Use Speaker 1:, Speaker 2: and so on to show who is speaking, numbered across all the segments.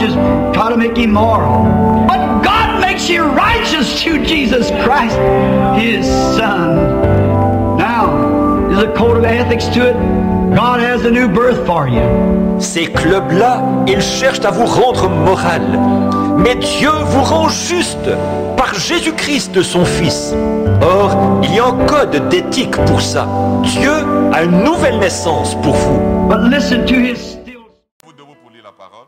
Speaker 1: just try to make him moral. But God makes you righteous through Jesus Christ, His Son. Now, there's a code of ethics to it. God has a new birth for you.
Speaker 2: Ces clubs-là, ils cherchent à vous rendre moral. Mais Dieu vous rend juste par Jésus-Christ, son Fils. Or, il y a un code d'éthique pour ça. Dieu a une nouvelle naissance pour vous.
Speaker 1: But listen to His still.
Speaker 3: Vous debout pour lire la parole.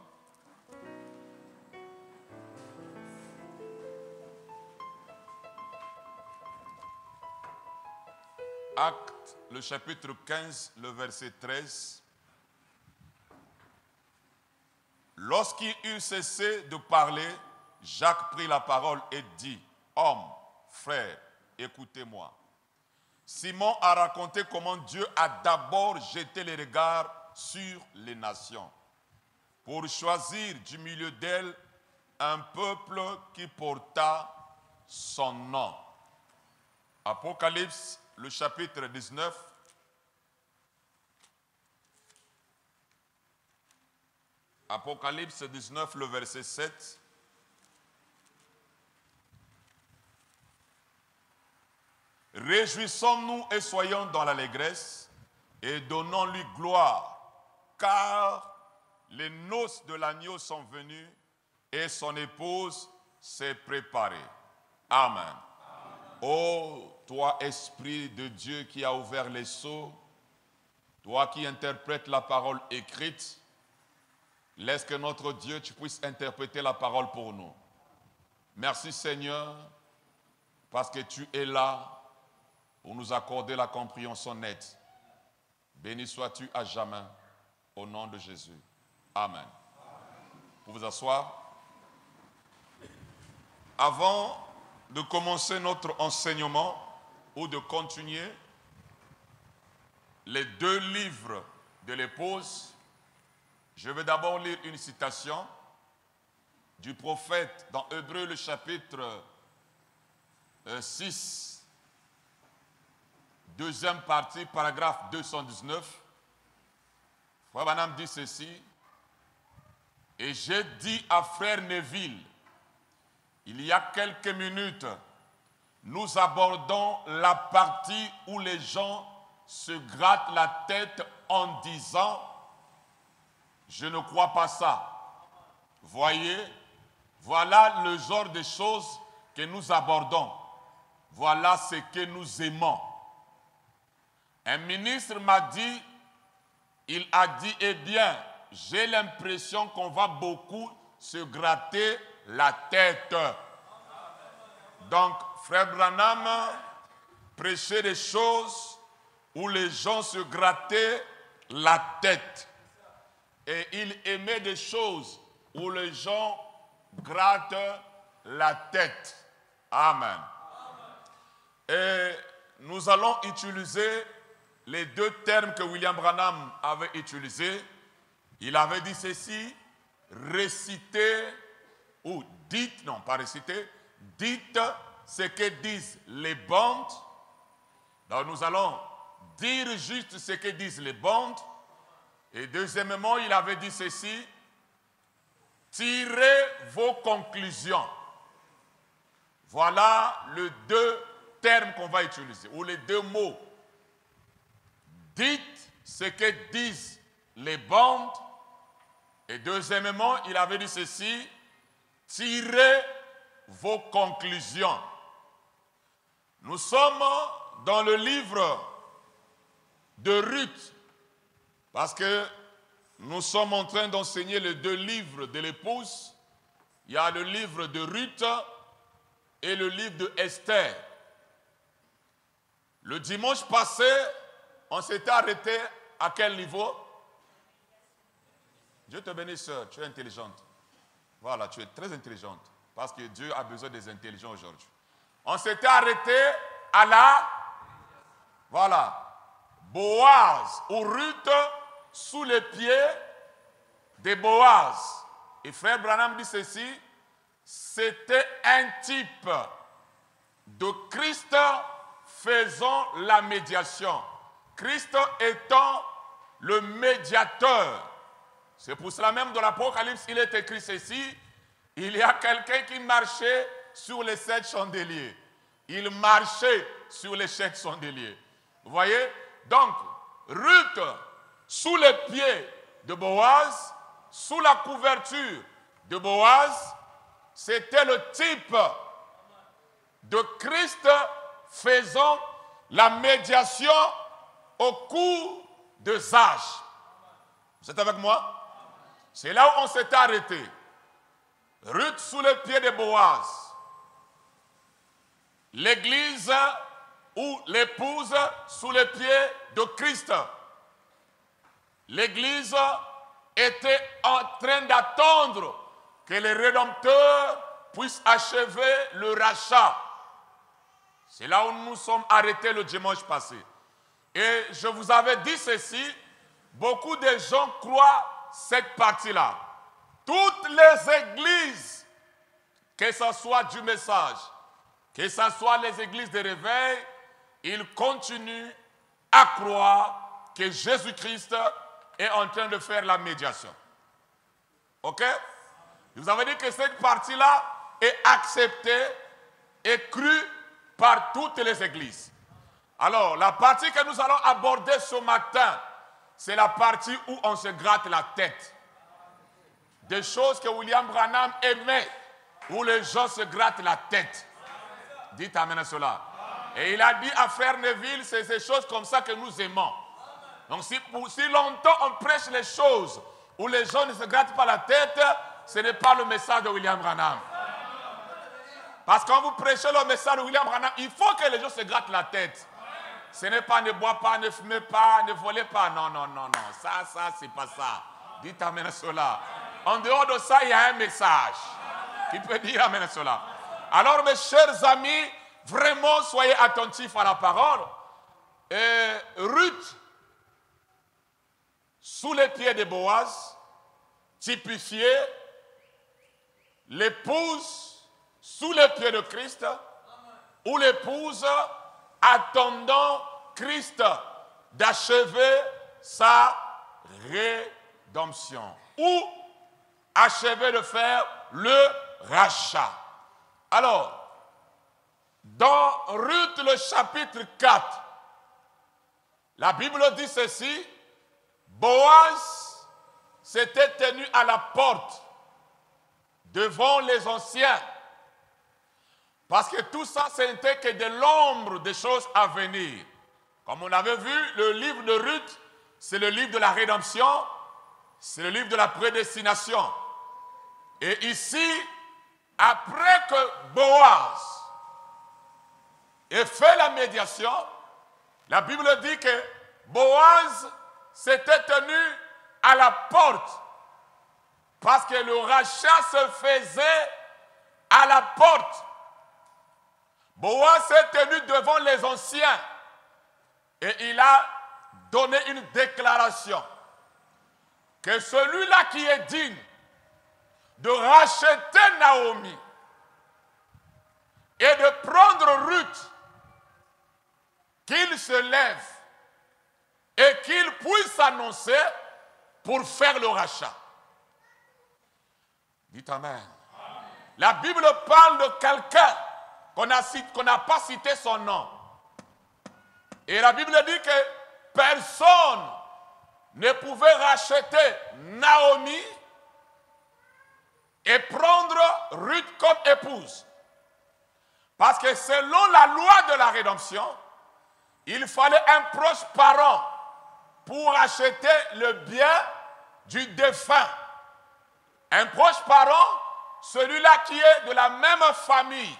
Speaker 3: Actes, le chapitre 15, le verset 13. Lorsqu'il eut cessé de parler, Jacques prit la parole et dit, « Hommes, frères, écoutez-moi. Simon a raconté comment Dieu a d'abord jeté les regards sur les nations pour choisir du milieu d'elles un peuple qui porta son nom. » Apocalypse, le chapitre 19. Apocalypse 19, le verset 7. Réjouissons-nous et soyons dans l'allégresse et donnons-lui gloire, car les noces de l'agneau sont venues et son épouse s'est préparée. Amen. Amen. Ô toi, Esprit de Dieu qui a ouvert les sceaux, toi qui interprètes la parole écrite, laisse que notre Dieu, tu puisses interpréter la parole pour nous. Merci Seigneur, parce que tu es là pour nous accorder la compréhension nette. Béni sois-tu à jamais, au nom de Jésus. Amen. Pour vous asseoir. Avant de commencer notre enseignement ou de continuer, les deux livres de l'épouse, je vais d'abord lire une citation du prophète dans Hébreux, le chapitre 6, deuxième partie, paragraphe 219. Frère Branham dit ceci, « Et j'ai dit à frère Neville, il y a quelques minutes, nous abordons la partie où les gens se grattent la tête en disant « Je ne crois pas ça ». Voyez, voilà le genre de choses que nous abordons. Voilà ce que nous aimons. Un ministre m'a dit, il a dit, eh bien, j'ai l'impression qu'on va beaucoup se gratter la tête. Donc, frère Branham prêchait des choses où les gens se grattaient la tête. Et il aimait des choses où les gens grattent la tête. Amen. Et nous allons utiliser les deux termes que William Branham avait utilisés. Il avait dit ceci, réciter ou dites, non pas réciter, dites ce que disent les bandes. Donc nous allons dire juste ce que disent les bandes. Et deuxièmement, il avait dit ceci, tirez vos conclusions. Voilà les deux termes qu'on va utiliser, ou les deux mots. Dites ce que disent les bandes. Et deuxièmement, il avait dit ceci, tirez vos conclusions. Nous sommes dans le livre de Ruth, parce que nous sommes en train d'enseigner les deux livres de l'épouse. Il y a le livre de Ruth et le livre de Esther. Le dimanche passé, on s'était arrêté à quel niveau? Dieu te bénisse, sœur, tu es intelligente. Voilà, tu es très intelligente, parce que Dieu a besoin des intelligents aujourd'hui. On s'était arrêté à la, voilà, Boaz ou Ruth sous les pieds de Boaz. Et frère Branham dit ceci, c'était un type de Christ faisant la médiation. Christ étant le médiateur C'est pour cela même dans l'Apocalypse, il est écrit ceci, il y a quelqu'un qui marchait sur les 7 chandeliers. Il marchait sur les 7 chandeliers. Vous voyez? Donc, Ruth, sous les pieds de Boaz, sous la couverture de Boaz, c'était le type de Christ faisant la médiation au cours des âges. Vous êtes avec moi? C'est là où on s'est arrêté. Ruth sous les pieds de Boaz. L'église ou l'épouse sous les pieds de Christ. L'église était en train d'attendre que le Rédempteur puisse achever le rachat. C'est là où nous sommes arrêtés le dimanche passé. Et je vous avais dit ceci, beaucoup de gens croient cette partie-là. Toutes les églises, que ce soit du message, que ce soit les églises de réveil, ils continuent à croire que Jésus-Christ est en train de faire la médiation. Ok? Je vous avais dit que cette partie-là est acceptée et crue par toutes les églises. Alors, la partie que nous allons aborder ce matin, c'est la partie où on se gratte la tête. Des choses que William Branham aimait, où les gens se grattent la tête. Dites amen à cela. Et il a dit à Frère Neville, c'est ces choses comme ça que nous aimons. Donc si longtemps on prêche les choses où les gens ne se grattent pas la tête, ce n'est pas le message de William Branham. Parce que quand vous prêchez le message de William Branham, il faut que les gens se grattent la tête. Ce n'est pas ne bois pas, ne fumez pas, ne volez pas. Non, non, non, non. Ça, c'est pas ça. Dites amen à cela. En dehors de ça, il y a un message qui peut dire amen à cela. Alors, mes chers amis, vraiment, soyez attentifs à la parole. Et Ruth, sous les pieds de Boaz, typifiée, l'épouse sous les pieds de Christ, ou l'épouse attendant Christ d'achever sa rédemption, ou achever de faire le rachat. Alors, dans Ruth le chapitre 4, la Bible dit ceci, Boaz s'était tenu à la porte devant les anciens, parce que tout ça, ce n'était que de l'ombre des choses à venir. Comme on avait vu, le livre de Ruth, c'est le livre de la rédemption, c'est le livre de la prédestination. Et ici, après que Boaz ait fait la médiation, la Bible dit que Boaz s'était tenu à la porte, parce que le rachat se faisait à la porte. Boaz s'est tenu devant les anciens et il a donné une déclaration que celui-là qui est digne de racheter Naomi et de prendre Ruth, qu'il se lève et qu'il puisse annoncer pour faire le rachat. Dites amen. La Bible parle de quelqu'un qu'on n'a pas cité son nom. Et la Bible dit que personne ne pouvait racheter Naomi et prendre Ruth comme épouse. Parce que selon la loi de la rédemption, il fallait un proche parent pour acheter le bien du défunt. Un proche parent, celui-là qui est de la même famille,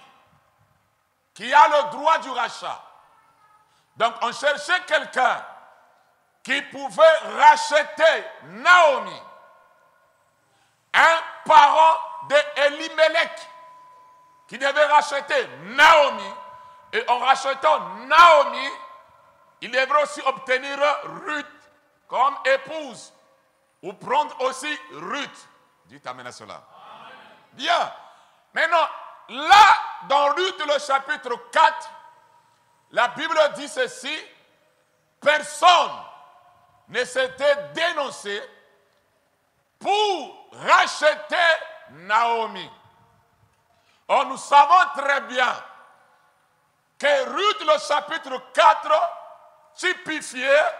Speaker 3: qui a le droit du rachat. Donc on cherchait quelqu'un qui pouvait racheter Naomi, un parent d'Elimelech, qui devait racheter Naomi, et en rachetant Naomi, il devrait aussi obtenir Ruth comme épouse, ou prendre aussi Ruth. Dites amen à cela. Amen. Bien. Maintenant, là, dans Ruth le chapitre 4, la Bible dit ceci, personne ne s'était dénoncé pour racheter Naomi. Or, nous savons très bien que Ruth, le chapitre 4, typifiait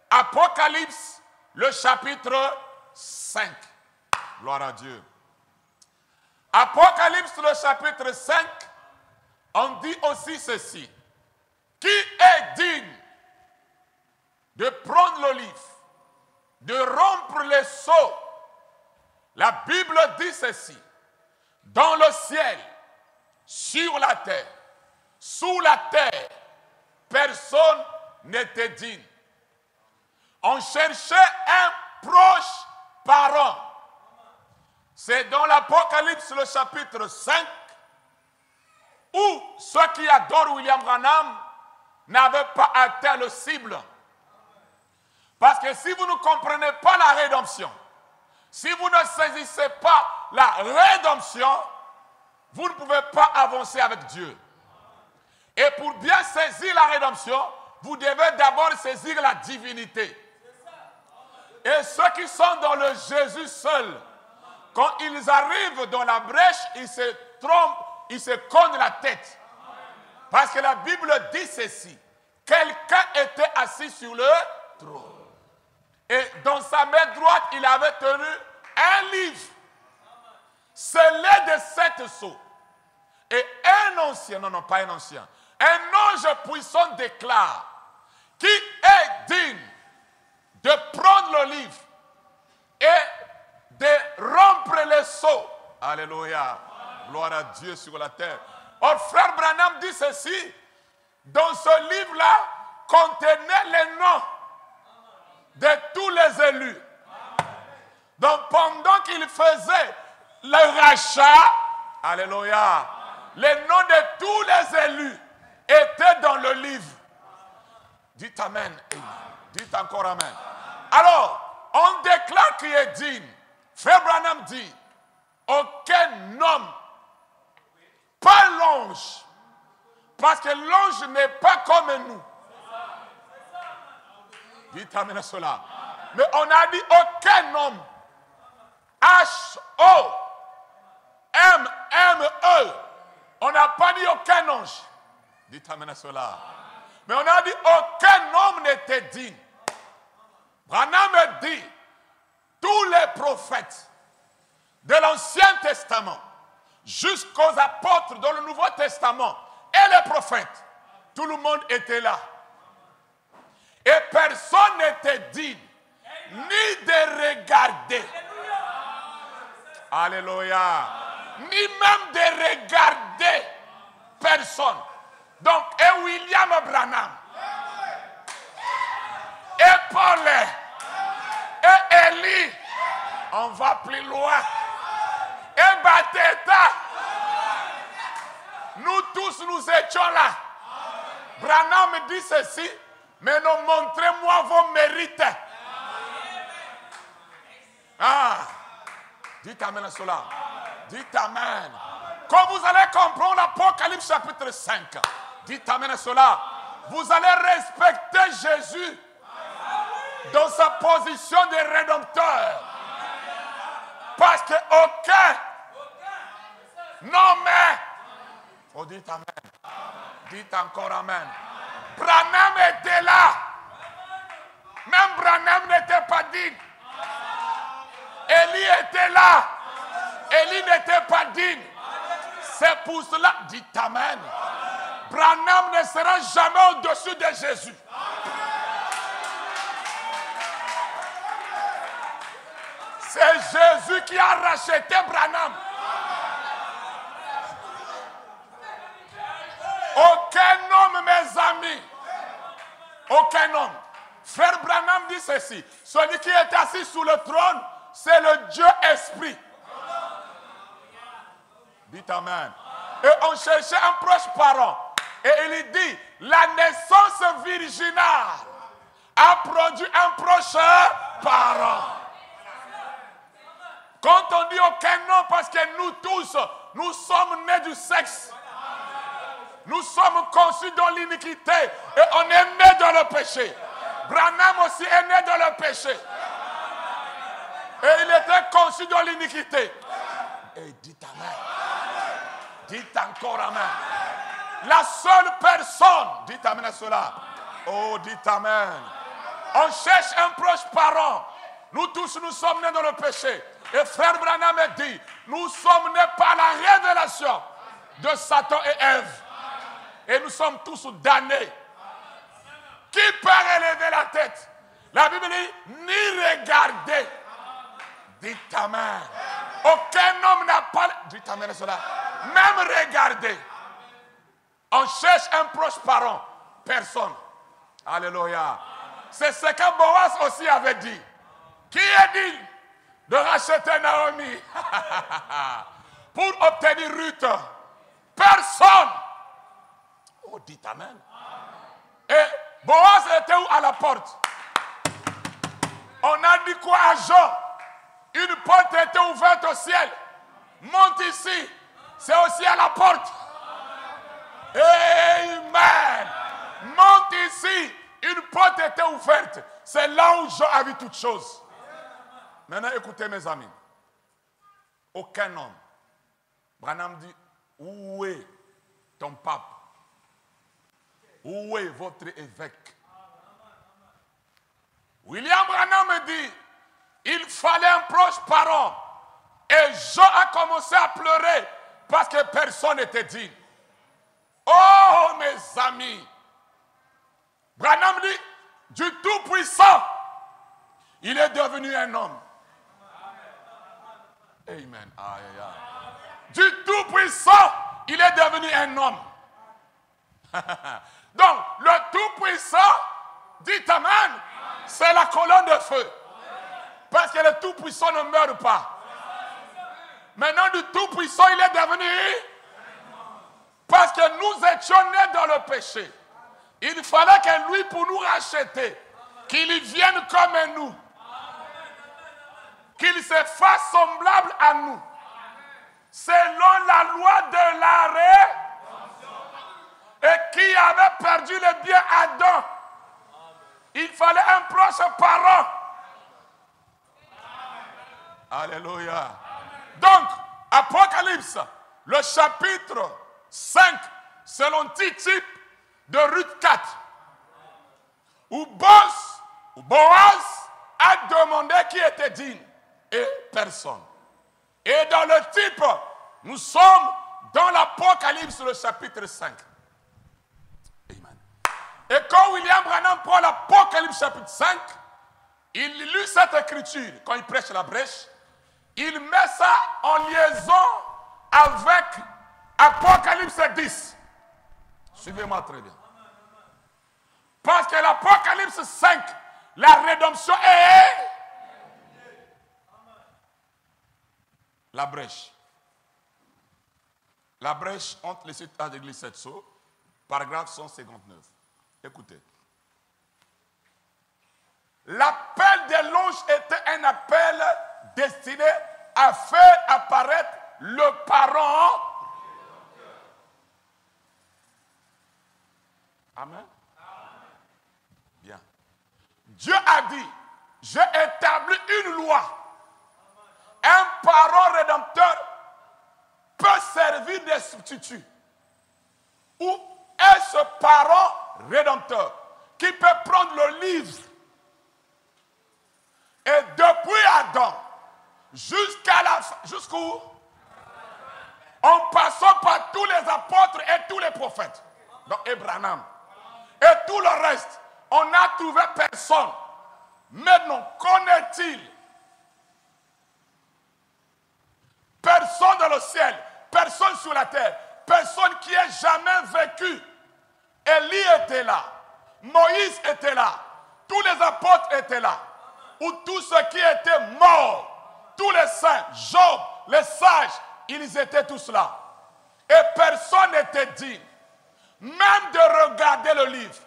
Speaker 3: Apocalypse, le chapitre 5. Gloire à Dieu. Apocalypse, le chapitre 5, on dit aussi ceci. Qui est digne de prendre l'olive, de rompre les seaux? La Bible dit ceci. Dans le ciel, sur la terre, sous la terre, personne n'était digne. On cherchait un proche parent. C'est dans l'Apocalypse, le chapitre 5, où ceux qui adorent William Branham n'avaient pas atteint le cible. Parce que si vous ne comprenez pas la rédemption, si vous ne saisissez pas la rédemption, vous ne pouvez pas avancer avec Dieu. Et pour bien saisir la rédemption, vous devez d'abord saisir la divinité. Et ceux qui sont dans le Jésus seul, quand ils arrivent dans la brèche, ils se trompent, ils se cognent la tête. Parce que la Bible dit ceci. Quelqu'un était assis sur le trône. Et dans sa main droite, il avait tenu un livre scellé de 7 sceaux. Et un ancien, non, pas un ancien, un ange puissant déclare: qui est digne de prendre le livre et de rompre les sceaux? Alléluia. Gloire à Dieu sur la terre. Or, frère Branham dit ceci. Dans ce livre-là, contenait les noms de tous les élus. Donc, pendant qu'il faisait le rachat, alléluia, les noms de tous les élus étaient dans le livre. Dites Amen. Dites encore Amen. Alors, on déclare qu'il est digne. Frère Branham dit, aucun homme, pas l'ange, parce que l'ange n'est pas comme nous. Dites Amen à cela. Mais on a dit aucun homme, H-O-M-M-E. On n'a pas dit aucun ange. Dites Amen à cela. Mais on a dit aucun homme n'était digne. Branham dit, tous les prophètes de l'Ancien Testament jusqu'aux apôtres dans le Nouveau Testament et les prophètes, tout le monde était là. Et personne n'était digne ni de regarder. Alléluia. Ni même de regarder personne. Donc, et William Branham, et Paul, et Élie, on va plus loin, et Bateta, nous tous nous étions là. Branham dit ceci, mais non, montrez-moi vos mérites. Ah, dites Amen à cela. Dites Amen. Quand vous allez comprendre l'Apocalypse chapitre 5, dites Amen à cela. Vous allez respecter Jésus dans sa position de rédempteur. Parce qu'aucun nommé, faut dire Amen. Dites encore Amen. Branham était là. Même Branham n'était pas digne. Élie était là. Élie n'était pas digne. C'est pour cela, dites Amen. Branham ne sera jamais au-dessus de Jésus. C'est Jésus qui a racheté Branham. Aucun homme, mes amis, aucun homme. Frère Branham dit ceci: celui qui est assis sous le trône, c'est le Dieu Esprit. Dites Amen. Et on cherchait un proche parent. Et il dit, la naissance virginale a produit un proche parent. Quand on dit aucun nom, parce que nous tous, nous sommes nés du sexe. Nous sommes conçus dans l'iniquité et on est nés dans le péché. Branham aussi est né dans le péché. Et il était conçu dans l'iniquité. Et dites amen. Dites encore amen. La seule personne, dites amen à cela. Oh, dites amen. On cherche un proche parent. Nous tous, nous sommes nés dans le péché. Et frère Branham dit, nous sommes nés par la révélation de Satan et Ève. Et nous sommes tous damnés. Qui peut relever la tête? La Bible dit, ni regarder. Dites amen. Aucun homme n'a pas... Dites amen à cela. Même regarder. On cherche un proche parent. Personne. Alléluia. C'est ce que Boaz aussi avait dit. Qui est digne de racheter Naomi pour obtenir Ruth? Personne. Oh, dites amen. Et Boaz était où? À la porte. On a dit quoi à Jean? Une porte était ouverte au ciel. Monte ici. C'est aussi à la porte. Amen. Monte ici. Une porte était ouverte. C'est là où Jean a vu toutes choses. Maintenant, écoutez mes amis. Aucun homme. Branham dit, où est ton pape? Où est votre évêque? William Branham dit, il fallait un proche parent. Et Jean a commencé à pleurer parce que personne n'était digne. Oh mes amis, Branham dit, du Tout-Puissant, il est devenu un homme. Amen. Aïe, aïe, aïe. Du Tout-Puissant, il est devenu un homme. Donc, le Tout-Puissant, dites amen, c'est la colonne de feu. Parce que le Tout-Puissant ne meurt pas. Maintenant, du Tout-Puissant, il est devenu... Parce que nous étions nés dans le péché. Il fallait que lui, pour nous racheter, qu'il vienne comme nous. Qu'il se fasse semblable à nous. Selon la loi de l'arrêt. Et qui avait perdu le bien Adam. Il fallait un proche parent. Alléluia. Donc, Apocalypse, le chapitre 5, c'est l'antitype de Ruth 4. Où Boaz a demandé qui était digne. Et personne. Et dans le type, nous sommes dans l'Apocalypse, le chapitre 5. Amen. Et quand William Branham prend l'Apocalypse chapitre 5, il lit cette écriture quand il prêche la brèche. Il met ça en liaison avec Apocalypse 10. Suivez-moi très bien. Parce que l'Apocalypse 5, la rédemption est la brèche. La brèche entre les cités de l'église 7 Sceaux, paragraphe 159. Écoutez. L'appel des louches était un appel destiné à faire apparaître le parent. Amen. Bien. Dieu a dit, j'ai établi une loi. Un parent rédempteur peut servir de substitut. Où est ce parent rédempteur qui peut prendre le livre et depuis Adam jusqu'où? En passant par tous les apôtres et tous les prophètes. Donc Abraham. Et tout le reste, on n'a trouvé personne. Maintenant, connaît-il? Personne dans le ciel, personne sur la terre, personne qui ait jamais vécu. Élie était là, Moïse était là, tous les apôtres étaient là, ou tous ceux qui étaient morts, tous les saints, Job, les sages, ils étaient tous là. Et personne n'était digne, même de regarder le livre,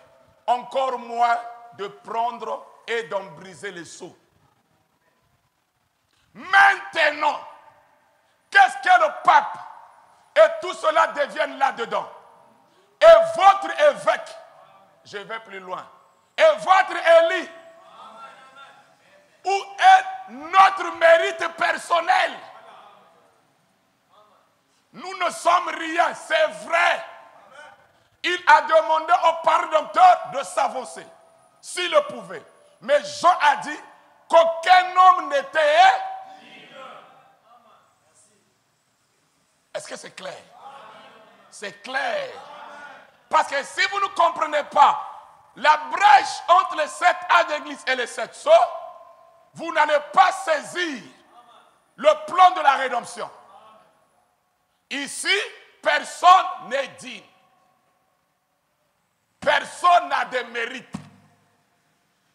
Speaker 3: encore moins de prendre et d'en briser les sceaux. Maintenant, qu'est-ce que le pape et tout cela deviennent là-dedans? Et votre évêque, je vais plus loin, et votre Élie, où est notre mérite personnel. Nous ne sommes rien, c'est vrai. Il a demandé au Père rédempteur de s'avancer, s'il le pouvait. Mais Jean a dit qu'aucun homme n'était. Est-ce que c'est clair? C'est clair. Parce que si vous ne comprenez pas la brèche entre les 7 âges d'église et les 7 sceaux, vous n'allez pas saisir le plan de la rédemption. Ici, personne n'est digne. Personne n'a de mérite.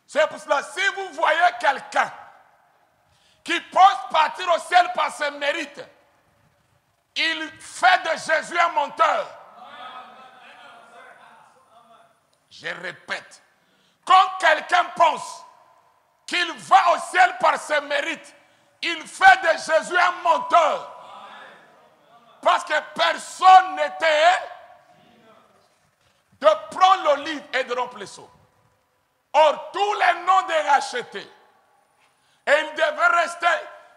Speaker 3: C'est pour cela, si vous voyez quelqu'un qui pense partir au ciel par ses mérites, il fait de Jésus un menteur. Je répète, quand quelqu'un pense qu'il va au ciel par ses mérites, il fait de Jésus un menteur. Parce que personne n'était de prendre le livre et de rompre les sceaux. Or, tous les noms des rachetés, et ils devaient rester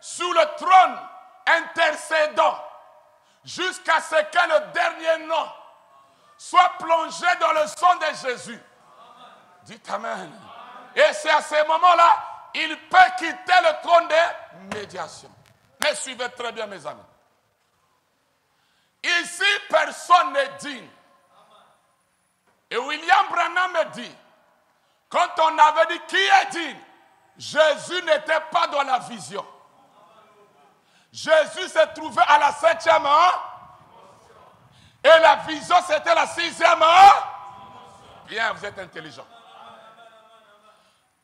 Speaker 3: sous le trône intercédant jusqu'à ce que le dernier nom soit plongé dans le sang de Jésus. Dites Amen. Et c'est à ce moment-là, il peut quitter le trône de médiation. Mais suivez très bien, mes amis. Ici, personne n'est digne. Et William Branham me dit, quand on avait dit qui est digne, Jésus n'était pas dans la vision. Jésus se trouvait à la 7e et la vision c'était la 6e. Bien, vous êtes intelligent.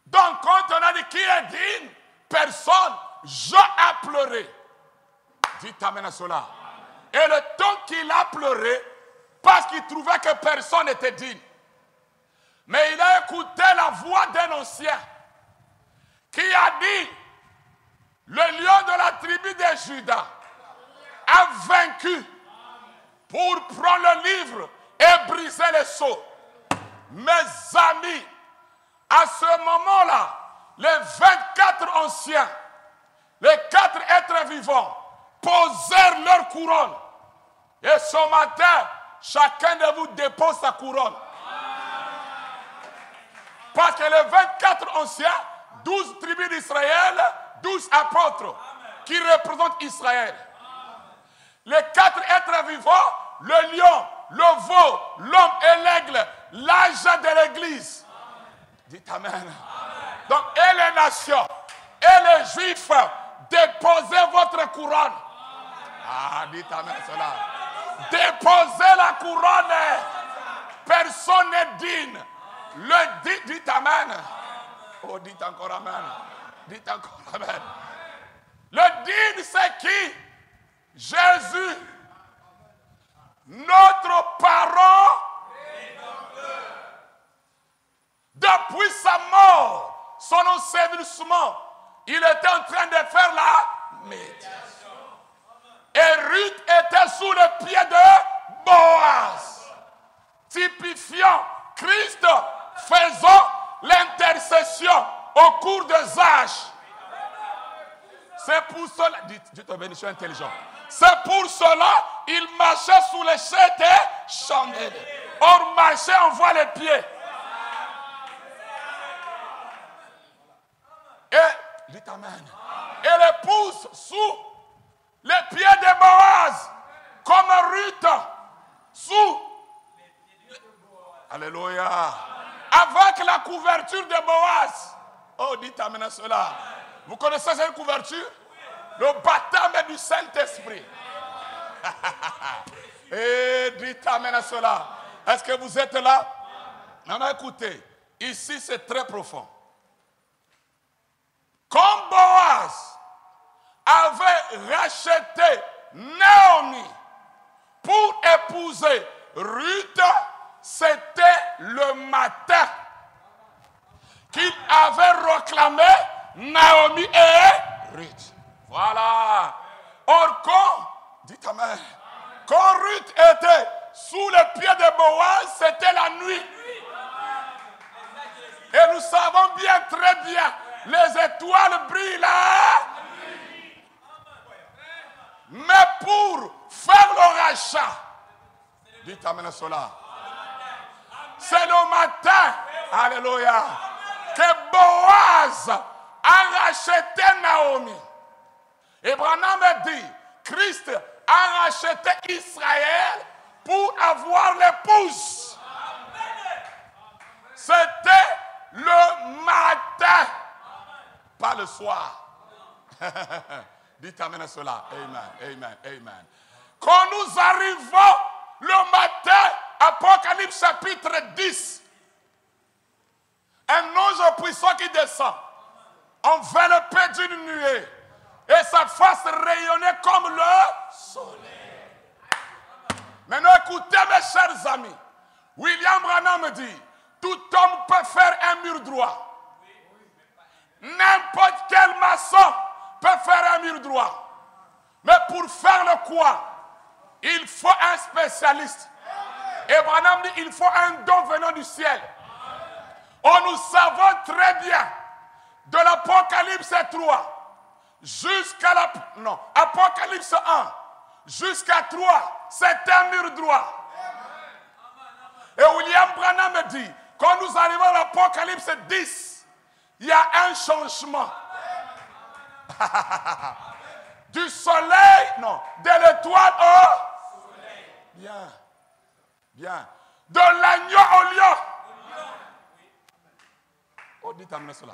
Speaker 3: Donc quand on a dit qui est digne, personne, Jean a pleuré. Dites Amen à cela. Et le temps qu'il a pleuré, parce qu'il trouvait que personne n'était digne. Mais il a écouté la voix d'un ancien qui a dit, le lion de la tribu de Juda a vaincu pour prendre le livre et briser les sceaux. Mes amis, à ce moment-là, les 24 anciens, les 4 êtres vivants, posèrent leur couronne. Et ce matin, chacun de vous dépose sa couronne. Parce que les 24 anciens, 12 tribus d'Israël, 12 apôtres qui représentent Israël. Les 4 êtres vivants, le lion, le veau, l'homme et l'aigle, l'âge de l'église. Dites Amen. Donc, et les nations, et les juifs, déposez votre couronne. Ah, dites Amen cela. Déposez la couronne. Personne n'est digne. Dites Amen. Oh, dites encore Amen. Dites encore Amen. Le digne, c'est qui? Jésus. Notre parent. Depuis sa mort, son ensevelissement, il était en train de faire la médiation. Et Ruth était sous le pied de Boaz, typifiant Christ faisant l'intercession au cours des âges. C'est pour cela, dites bien, je suis intelligent. C'est pour cela il marchait sous les 7 chandelles. Or, marcher, on voit les pieds. Et, dites Amen. Et les pousse sous les pieds de Boaz, comme Ruth, sous. Alléluia. Avec la couverture de Boaz. Oh, dites Amen à cela. Vous connaissez cette couverture? Le baptême du Saint-Esprit. Et dites Amen à cela. Est-ce que vous êtes là? Non, écoutez. Ici, c'est très profond. Comme Boaz avait racheté Naomi pour épouser Ruth, c'était le matin qu'il avait réclamé Naomi et Ruth. Voilà. Or, dites Amen, quand Ruth était sous le pied de Boaz, c'était la nuit. Et nous savons bien, très bien, les étoiles brillent là. Mais pour faire le rachat, dites amen cela. C'est le matin, alléluia, que Boaz a racheté Naomi. Et Branham dit, Christ a racheté Israël pour avoir l'épouse. C'était le matin, pas le soir. Dites amen à cela. Amen, amen, amen. Quand nous arrivons le matin, Apocalypse chapitre 10, un ange puissant qui descend, enveloppé d'une nuée, et sa face rayonnait comme le soleil. Maintenant écoutez mes chers amis, William Branham dit, tout homme peut faire un mur droit. N'importe quel maçon peut faire un mur droit. Mais pour faire le quoi, il faut un spécialiste. Et Branham dit, il faut un don venant du ciel. Oh, nous savons très bien de l'Apocalypse 3 jusqu'à Apocalypse 1 jusqu'à 3, c'est un mur droit. Et William Branham dit, quand nous arrivons à l'Apocalypse 10, il y a un changement. Du soleil, de l'étoile au soleil. Bien, bien. De l'agneau au lion. Oh, dites-moi cela.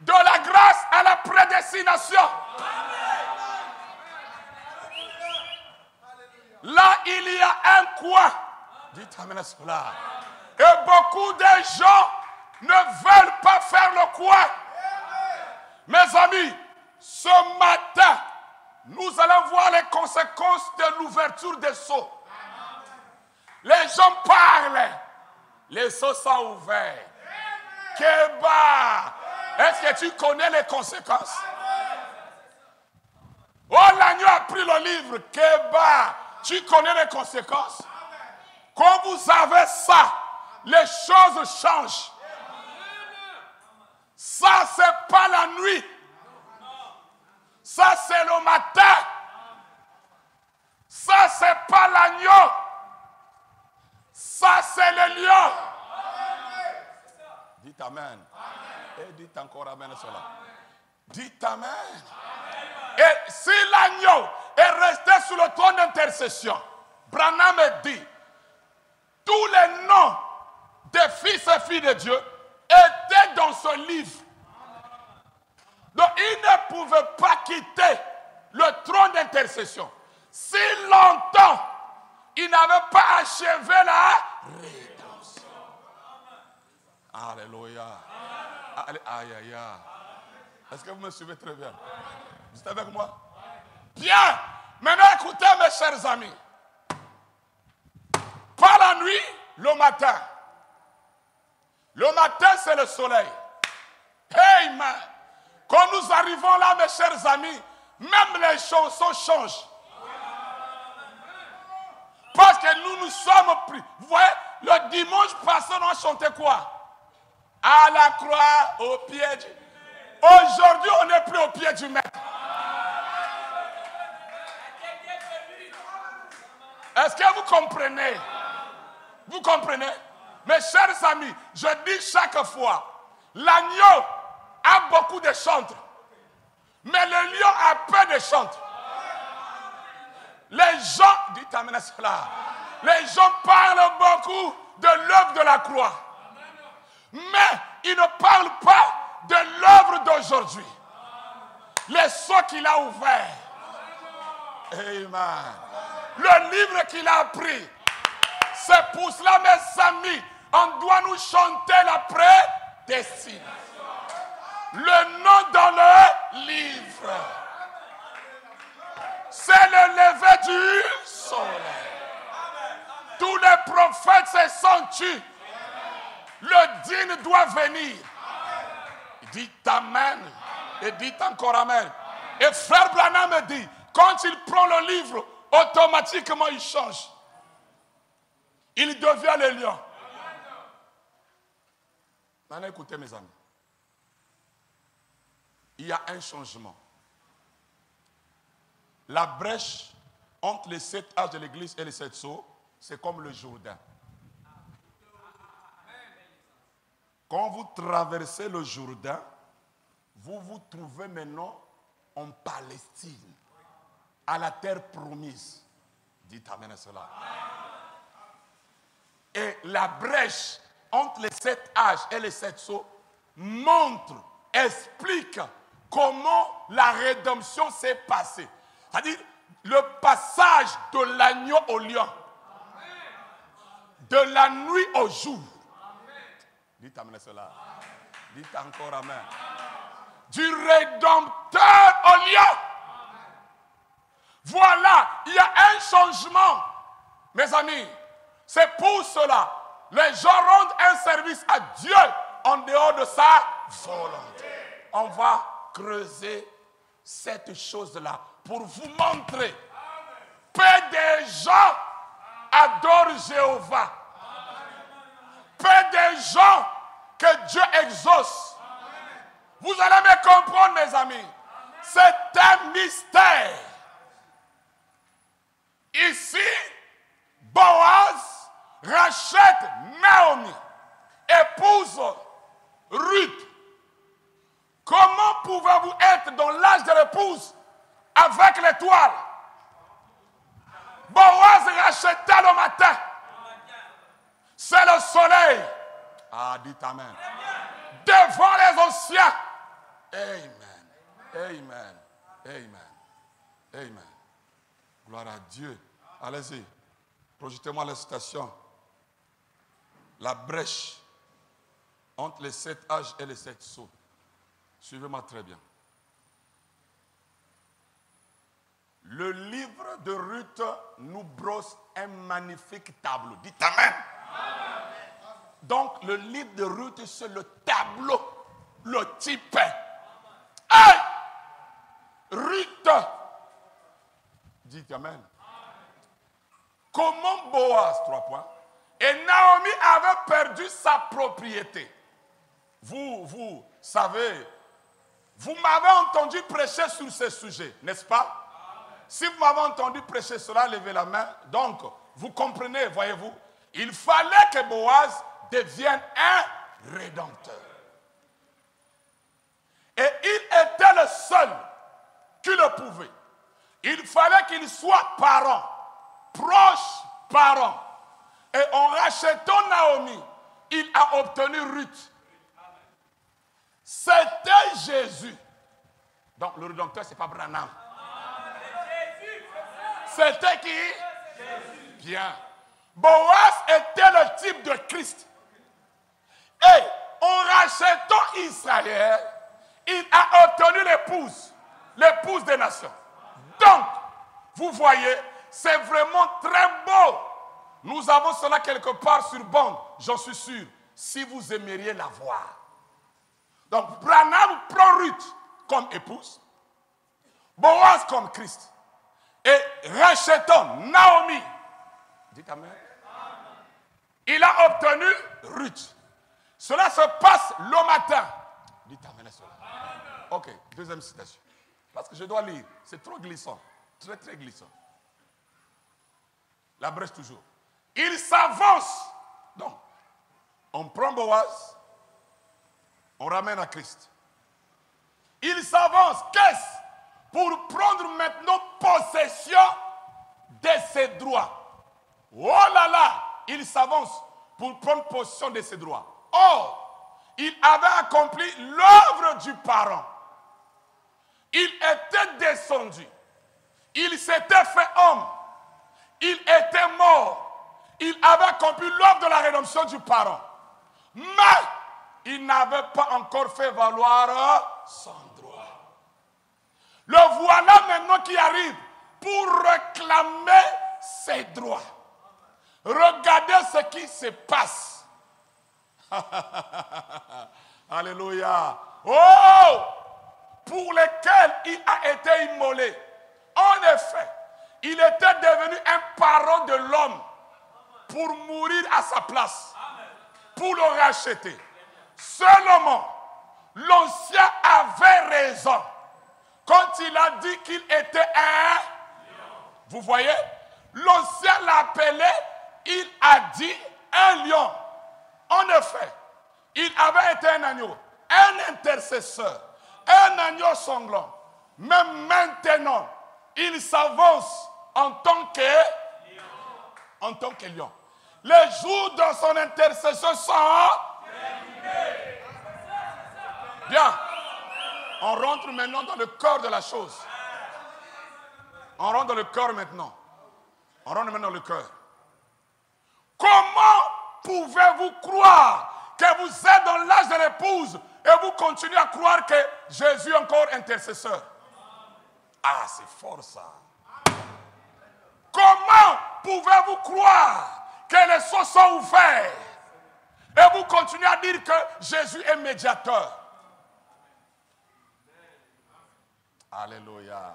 Speaker 3: De la grâce à la prédestination. Là, il y a un quoi. Dites-moi cela. Et beaucoup de gens ne veulent pas faire le quoi. Mes amis, ce matin, nous allons voir les conséquences de l'ouverture des seaux. Les gens parlent, les seaux sont ouverts. Kéba, est-ce que tu connais les conséquences? Oh, l'agneau a pris le livre. Kéba, tu connais les conséquences? Quand vous avez ça, les choses changent. Ça, c'est pas la nuit. Ça, c'est le matin. Ça, c'est pas l'agneau. Ça, c'est le lion. Dites amen. Et dites encore amen à cela. Dites amen. Et si l'agneau est resté sur le trône d'intercession, Branham dit, tous les noms des fils et filles de Dieu étaient dans ce livre. Donc, il ne pouvait pas quitter le trône d'intercession. Si longtemps, il n'avait pas achevé la rédemption. Alléluia. Aïe, aïe, aïe. Est-ce que vous me suivez très bien? Vous êtes avec moi? Bien. Maintenant, écoutez, mes chers amis. Pas la nuit, le matin. Le matin, c'est le soleil. Amen. Quand nous arrivons là, mes chers amis, même les chansons changent. Parce que nous sommes pris. Vous voyez, le dimanche passé, on a chanté quoi? À la croix, au pied du... Aujourd'hui, on n'est plus au pied du maître. Est-ce que vous comprenez? Vous comprenez? Mes chers amis, je dis chaque fois, l'agneau a beaucoup de chantres, mais le lion a peu de chantres. Les gens, dites amen à cela, les gens parlent beaucoup de l'œuvre de la croix, mais ils ne parlent pas de l'œuvre d'aujourd'hui. Les sceaux qu'il a ouverts. Amen. Le livre qu'il a pris. C'est pour cela, mes amis, on doit nous chanter la prédestination. Le nom dans le livre. C'est le lever du soleil. Tous les prophètes se sont tus. Le digne doit venir. Dites amen. Et dites encore amen. Et frère Branham me dit, quand il prend le livre, automatiquement il change. Il devient le lion. Maintenant écoutez mes amis. il y a un changement. La brèche entre les 7 âges de l'église et les 7 sceaux, c'est comme le Jourdain. Quand vous traversez le Jourdain, vous vous trouvez maintenant en Palestine, à la terre promise. Dites amen à cela. Et la brèche entre les 7 âges et les 7 sceaux montre, explique comment la rédemption s'est passée. C'est-à-dire le passage de l'agneau au lion, de la nuit au jour. Dites amen à cela. Dites encore amen. Du rédempteur au lion. Voilà, il y a un changement, mes amis. C'est pour cela, les gens rendent un service à Dieu en dehors de sa volonté. On va creuser cette chose-là pour vous montrer peu de gens adorent Jéhovah. Peu de gens que Dieu exauce. Vous allez me comprendre, mes amis. C'est un mystère. Ici, Boaz rachète Naomi, épouse Ruth. Comment pouvez-vous être dans l'âge de l'épouse avec l'étoile? Boaz racheta le matin. C'est le soleil. Ah, dites amen. Devant les océans. Amen. Amen. Amen. Amen. Gloire à Dieu. Allez-y. Projetez-moi la citation. La brèche entre les 7 âges et les 7 sceaux. Suivez-moi très bien. Le livre de Ruth nous brosse un magnifique tableau. Dites amen. Donc, le livre de Ruth, c'est le tableau, le type. Hey! Ruth. Dites amen. Comment Boaz, 3 points, et Naomi avait perdu sa propriété. Vous savez, vous m'avez entendu prêcher sur ce sujet, n'est-ce pas? Si vous m'avez entendu prêcher cela, levez la main. Donc, vous comprenez, voyez-vous, il fallait que Boaz devienne un rédempteur. Et il était le seul qui le pouvait. Il fallait qu'il soit parent, proche parent. Et en rachetant Naomi, il a obtenu Ruth. C'était Jésus. Donc le rédempteur, ce n'est pas Branham. C'était qui? Jésus. Bien. Boaz était le type de Christ. Et en rachetant Israël, il a obtenu l'épouse des nations. Donc, vous voyez, c'est vraiment très beau. Nous avons cela quelque part sur bande, j'en suis sûr, si vous aimeriez la voir. Donc, Branham prend Ruth comme épouse, Boaz comme Christ, et rachetant Naomi, dites amen, il a obtenu Ruth. Cela se passe le matin. Dites amen. Ok, deuxième citation. Parce que je dois lire, c'est trop glissant, très très glissant. La brèche toujours. Il s'avance. Donc, on prend Boaz, on ramène à Christ. Il s'avance. Qu'est-ce? Pour prendre maintenant possession de ses droits. Oh là là, il s'avance pour prendre possession de ses droits. Or, il avait accompli l'œuvre du parent. Il était descendu. Il s'était fait homme. Il était mort. Il avait accompli l'œuvre de la rédemption du parent. Mais il n'avait pas encore fait valoir son droit. Le voilà maintenant qui arrive pour réclamer ses droits. Regardez ce qui se passe. Alléluia. Oh! Pour lesquels il a été immolé. En effet, il était devenu un parent de l'homme pour mourir à sa place, pour le racheter. Seulement, L'ancien avait raison quand il a dit qu'il était un... Vous voyez? L'ancien l'appelait, il a dit un lion. En effet, il avait été un agneau, un intercesseur, un agneau sanglant. Mais maintenant, il s'avance en tant que lion. Les jours de son intercession sont terminés. Bien. On rentre maintenant dans le cœur de la chose. On rentre dans le cœur maintenant. On rentre maintenant dans le cœur. Comment pouvez-vous croire que vous êtes dans l'âge de l'épouse et vous continuez à croire que Jésus est encore intercesseur? Ah, c'est fort ça. Comment pouvez-vous croire que les cieux sont ouverts et vous continuez à dire que Jésus est médiateur? Alléluia.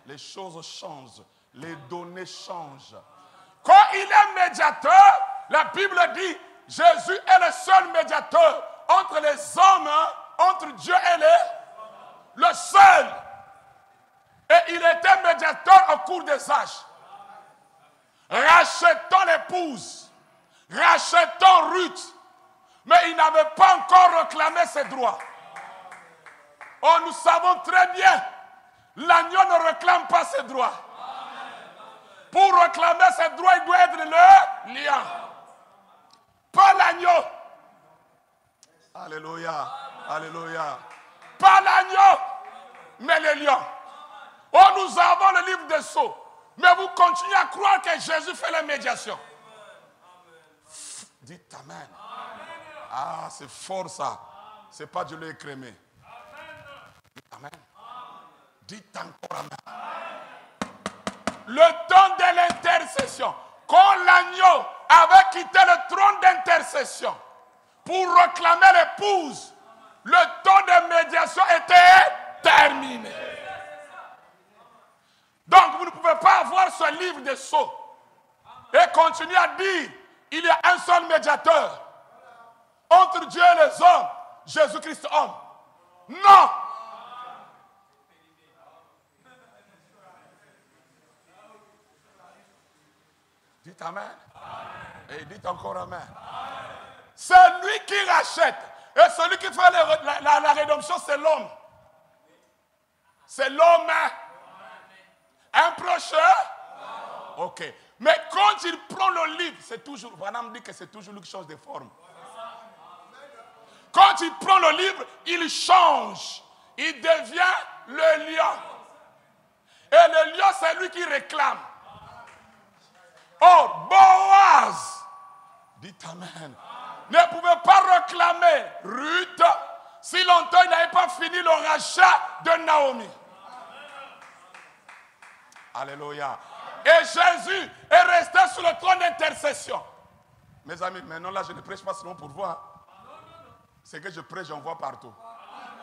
Speaker 3: Les choses changent, les données changent. Quand il est médiateur, la Bible dit Jésus est le seul médiateur entre les hommes, entre Dieu et le seul. Et il était médiateur au cours des âges. Rachetant l'épouse, rachetant Ruth, mais il n'avait pas encore réclamé ses droits. Oh, nous savons très bien, l'agneau ne réclame pas ses droits. Pour réclamer ses droits, il doit être le lion. Pas l'agneau. Alléluia, alléluia. Pas l'agneau, mais le lion. Oh, nous avons le livre des sceaux. Mais vous continuez à croire que Jésus fait la médiation. Dites Amen. Ah, c'est fort ça. C'est pas Dieu l'écrémé. Amen. Dites encore Amen. Le temps de l'intercession. Quand l'agneau avait quitté le trône d'intercession pour réclamer l'épouse, le temps de médiation était terminé. Donc vous ne pouvez pas avoir ce livre des sceaux et continuer à dire il y a un seul médiateur entre Dieu et les hommes, Jésus-Christ homme. Non. Dites Amen. Et dites encore Amen. C'est lui qui rachète. Et celui qui fait la rédemption, c'est l'homme. C'est l'homme. Un proche? Ok. Mais quand il prend le livre, c'est toujours, Branham dit que c'est toujours lui qui change de forme. Quand il prend le livre, il change. Il devient le lion. Et le lion, c'est lui qui réclame. Oh, Boaz, dites Amen, ne pouvait pas réclamer Ruth si longtemps il n'avait pas fini le rachat de Naomi. Alléluia. Et Jésus est resté sur le trône d'intercession. Mes amis, maintenant là, je ne prêche pas seulement pour vous. Hein. C'est que je prêche, j'en vois partout.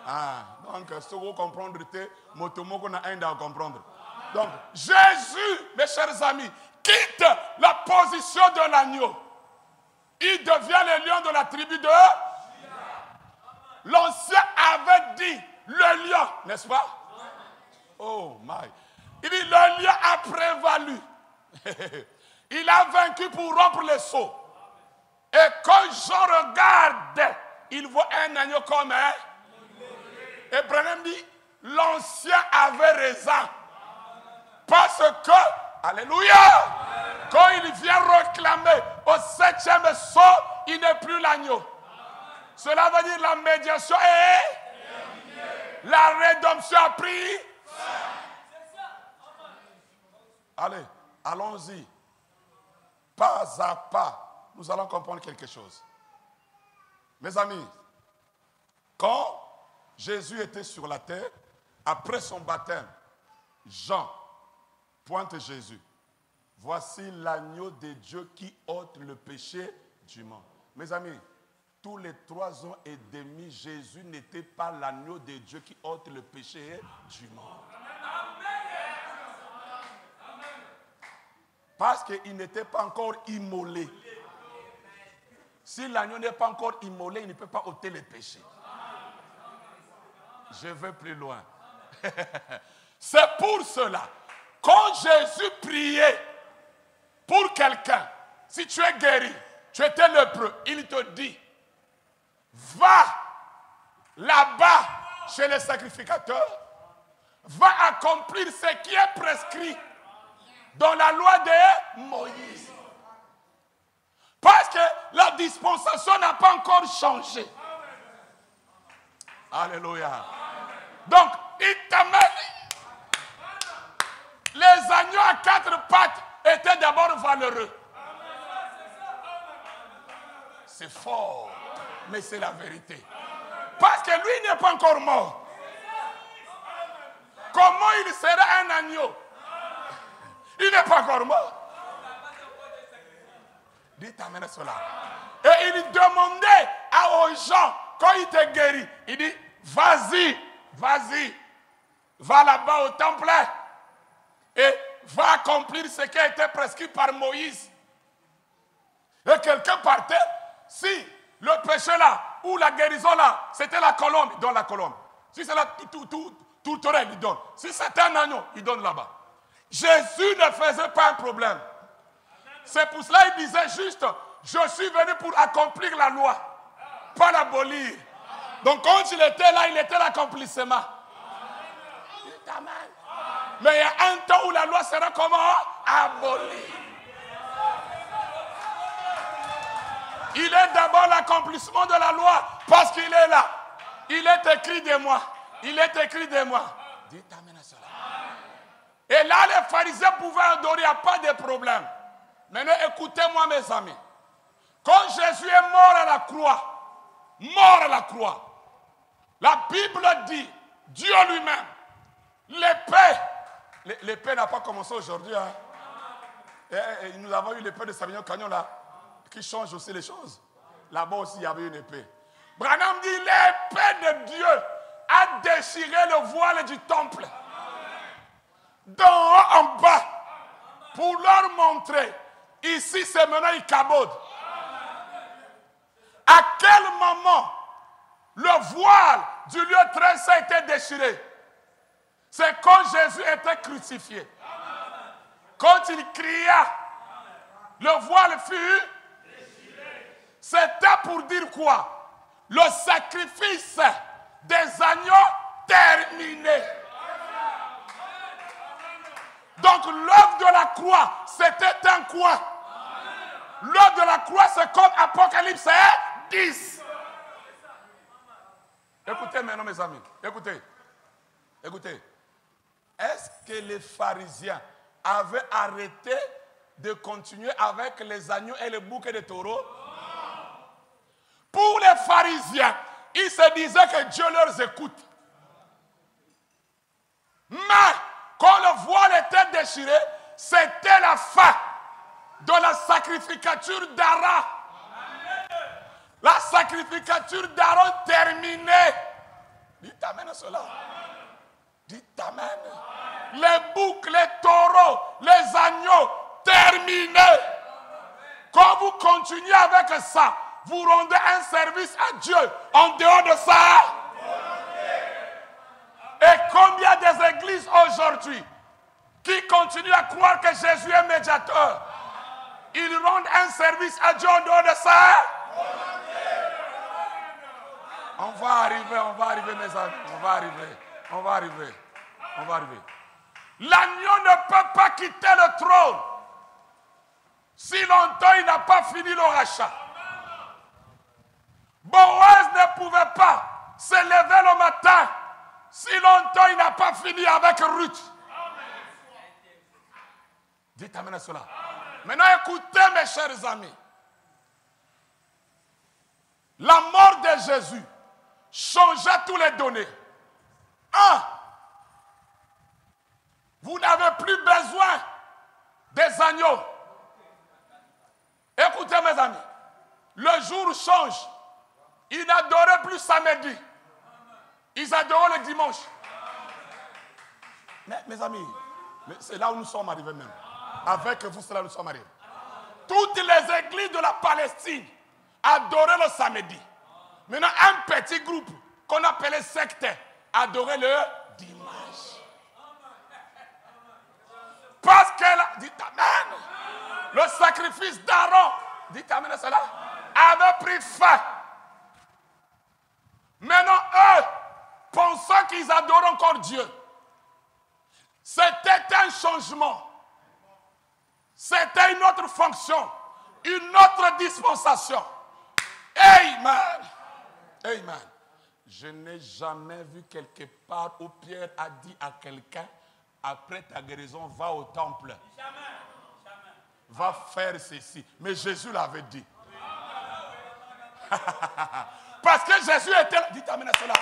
Speaker 3: Ah, donc, ce que vous comprenez, motomo a un à comprendre. Donc, Jésus, mes chers amis, quitte la position de l'agneau. Il devient le lion de la tribu de... L'ancien avait dit le lion, n'est-ce pas? Oh my. Il dit le lion a prévalu. Il a vaincu pour rompre les sceaux. Et quand je regarde, il voit un agneau comme un. Et Branham dit, l'ancien avait raison. Parce que, alléluia, quand il vient réclamer au 7e sceau, il n'est plus l'agneau. Cela veut dire la médiation est la rédemption a pris. Allez, allons-y. Pas à pas, nous allons comprendre quelque chose. Mes amis, quand Jésus était sur la terre, après son baptême, Jean pointe Jésus. Voici l'agneau de Dieu qui ôte le péché du monde. Mes amis, tous les 3 ans et demi, Jésus n'était pas l'agneau de Dieu qui ôte le péché du monde. Parce qu'il n'était pas encore immolé. Si l'agneau n'est pas encore immolé, il ne peut pas ôter les péchés. Je vais plus loin. C'est pour cela, quand Jésus priait pour quelqu'un, si tu es guéri, tu étais lépreux, il te dit, va là-bas chez les sacrificateurs, va accomplir ce qui est prescrit dans la loi de Moïse. Parce que la dispensation n'a pas encore changé. Alléluia. Donc, il t'amène. Les agneaux à 4 pattes étaient d'abord valeureux. C'est fort, mais c'est la vérité. Parce que lui n'est pas encore mort. Comment il sera un agneau? Il n'est pas encore mort. Dites amen cela. Et il demandait aux gens, quand il te guérit, il dit, vas-y, va là-bas au temple et va accomplir ce qui a été prescrit par Moïse. Et quelqu'un partait, si le péché là, ou la guérison là, c'était la colombe, il donne la colombe. Si c'est là, tout oreille, il donne. Si c'était un agneau, il donne là-bas. Jésus ne faisait pas un problème. C'est pour cela qu'il disait juste, je suis venu pour accomplir la loi, pas l'abolir. Donc quand il était là, il était l'accomplissement. Amen. Mais il y a un temps où la loi sera comment? Abolie. Il est d'abord l'accomplissement de la loi parce qu'il est là. Il est écrit de moi. Il est écrit de moi. Dites amen à cela. Et là, les pharisiens pouvaient adorer, il n'y a pas de problème. Maintenant, écoutez-moi, mes amis. Quand Jésus est mort à la croix, la Bible dit, Dieu lui-même, l'épée n'a pas commencé aujourd'hui. Hein. Et nous avons eu l'épée de Savignon Canyon là, qui change aussi les choses. Là-bas aussi, il y avait une épée. Branham dit, l'épée de Dieu a déchiré le voile du temple. D'en haut en bas, pour leur montrer, ici c'est maintenant Ichabod. À quel moment le voile du lieu très saint a été déchiré? C'est quand Jésus était crucifié. Quand il cria, le voile fut déchiré. C'était pour dire quoi? Le sacrifice des agneaux terminé. Donc l'œuvre de la croix, c'était un quoi? L'œuvre de la croix, c'est comme Apocalypse 10. Écoutez maintenant, mes amis. Écoutez. Est-ce que les pharisiens avaient arrêté de continuer avec les agneaux et les boucs de taureaux? Pour les pharisiens, ils se disaient que Dieu leur écoute. Mais quand le voile était déchiré, c'était la fin de la sacrificature d'Aaron. La sacrificature d'Aaron terminée. Dites amen à cela. Dites amen. Les boucs, les taureaux, les agneaux, terminés. Quand vous continuez avec ça, vous rendez un service à Dieu. En dehors de ça, et combien des églises aujourd'hui qui continuent à croire que Jésus est médiateur, ils rendent un service à Dieu en dehors de ça? On va arriver mes amis, on va arriver. L'agneau ne peut pas quitter le trône si longtemps il n'a pas fini le rachat. Boaz ne pouvait pas se lever le matin si longtemps il n'a pas fini avec Ruth. Dites amen à cela. Maintenant écoutez mes chers amis. La mort de Jésus changea tous les données. 1. Vous n'avez plus besoin des agneaux. Écoutez mes amis. Le jour change. Ils n'adoraient plus samedi. Ils adoraient le dimanche. Mais mes amis, c'est là où nous sommes arrivés même. Avec vous, c'est là où nous sommes arrivés. Toutes les églises de la Palestine adoraient le samedi. Maintenant, un petit groupe qu'on appelait secte adorer leur image. Parce qu'elle a dit amen. Le sacrifice d'Aaron, dites amen à cela, avait pris fin. Maintenant, eux, pensant qu'ils adorent encore Dieu, c'était un changement. C'était une autre fonction, une autre dispensation. Amen. Amen. Je n'ai jamais vu quelque part où Pierre a dit à quelqu'un, après ta guérison, va au temple. Va faire ceci. Mais Jésus l'avait dit. Parce que Jésus était là. Dites amen à cela.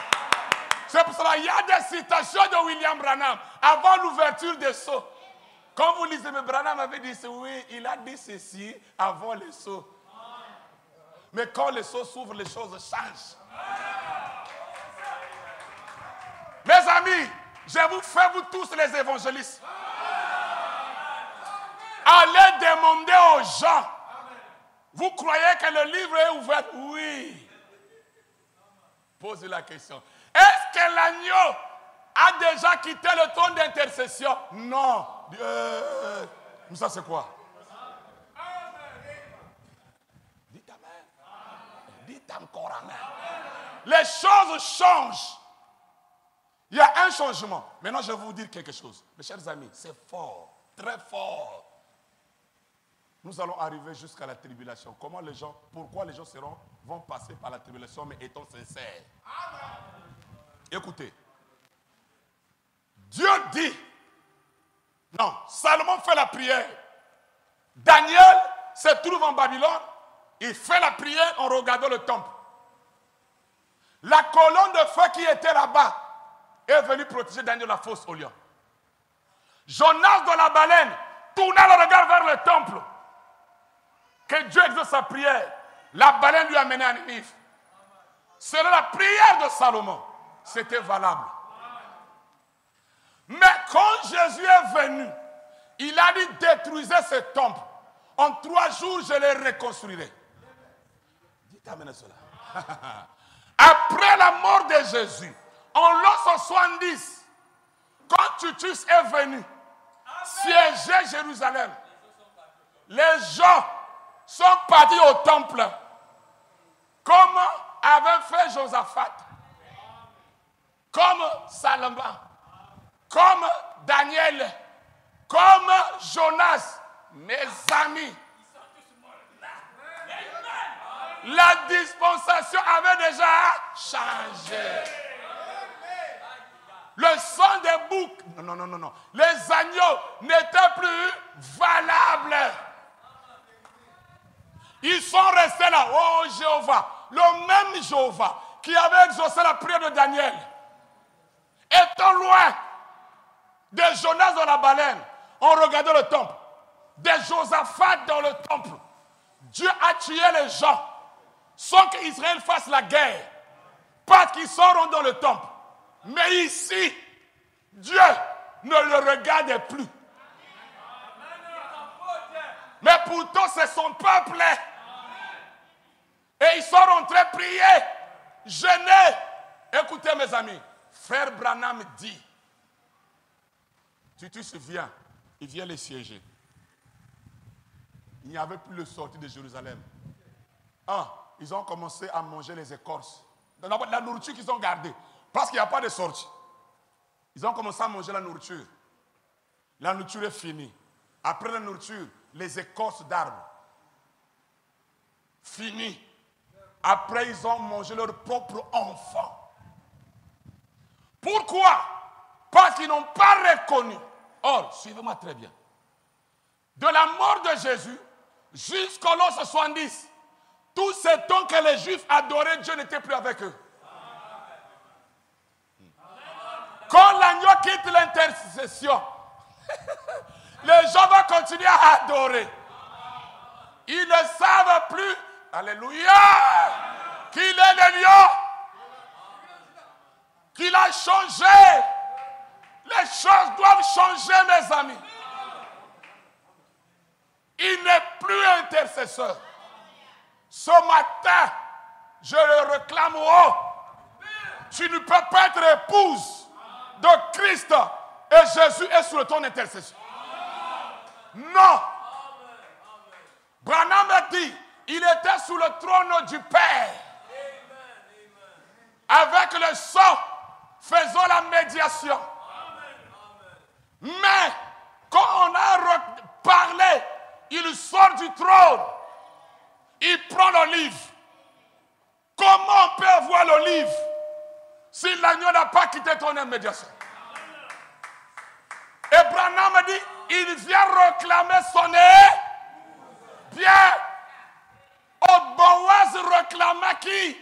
Speaker 3: C'est pour cela qu'il y a des citations de William Branham avant l'ouverture des sceaux. Quand vous lisez, mais Branham avait dit, oui, il a dit ceci avant les sceaux. Mais quand les sceaux s'ouvrent, les choses changent. Mes amis, je vous fais, vous tous les évangélistes, allez demander aux gens, vous croyez que le livre est ouvert? Oui. Posez la question. Est-ce que l'agneau a déjà quitté le trône d'intercession? Non. Mais ça c'est quoi? Dites amen. Dites encore amen. Les choses changent. Il y a un changement. Maintenant, je vais vous dire quelque chose. Mes chers amis, c'est fort, très fort. Nous allons arriver jusqu'à la tribulation. Pourquoi les gens vont passer par la tribulation, mais étant sincères? Écoutez. Dieu dit, non, Salomon fait la prière. Daniel se trouve en Babylone. Il fait la prière en regardant le temple. La colonne de feu qui était là-bas est venue protéger Daniel de la fosse au lion. Jonas de la baleine tourna le regard vers le temple. Que Dieu exauce sa prière. La baleine lui a mené à Ninive. Selon la prière de Salomon, c'était valable. Mais quand Jésus est venu, il a dit détruisez ce temple. En 3 jours, je le reconstruirai. Dites amen à cela. Après la mort de Jésus, en l'an 70, quand Titus est venu siéger Jérusalem, les gens sont partis au temple, comme avait fait Josaphat, comme Salomon, comme Daniel, comme Jonas. Mes amis, la dispensation avait déjà changé. Le sang des boucs, non. Les agneaux n'étaient plus valables. Ils sont restés là. Oh Jéhovah, le même Jéhovah qui avait exaucé la prière de Daniel, étant loin de Jonas dans la baleine, on regardait le temple, de Josaphat dans le temple. Dieu a tué les gens sans qu'Israël fasse la guerre, parce qu'ils seront dans le temple. Mais ici, Dieu ne le regarde plus. Mais pourtant, c'est son peuple. Et ils sont rentrés prier, jeûner. Écoutez mes amis, frère Branham dit, tu te souviens, il vient les siéger. Il n'y avait plus le sortie de Jérusalem. Ils ont commencé à manger les écorces. La nourriture qu'ils ont gardée. Parce qu'il n'y a pas de sortie. Ils ont commencé à manger la nourriture. La nourriture est finie. Après la nourriture, les écorces d'arbres. Fini. Après, ils ont mangé leur propre enfant. Pourquoi? Parce qu'ils n'ont pas reconnu. Or, suivez-moi très bien. De la mort de Jésus jusqu'au l'an 70, tout ce temps que les Juifs adoraient, Dieu n'était plus avec eux. Quand l'agneau quitte l'intercession, les gens vont continuer à adorer. Ils ne savent plus, alléluia, qu'il est le lion, qu'il a changé. Les choses doivent changer, mes amis. Il n'est plus intercesseur. Ce matin, je le réclame haut. Tu ne peux pas être épouse de Christ et Jésus est sur ton intercession. Non. Branham a dit, il était sous le trône du Père. Avec le sang, faisons la médiation. Mais, quand on a parlé, il sort du trône. Il prend l'olive. Comment on peut avoir l'olive si l'agneau n'a pas quitté ton médiation? Et Branham dit, il vient réclamer son bien. Boaz réclama qui?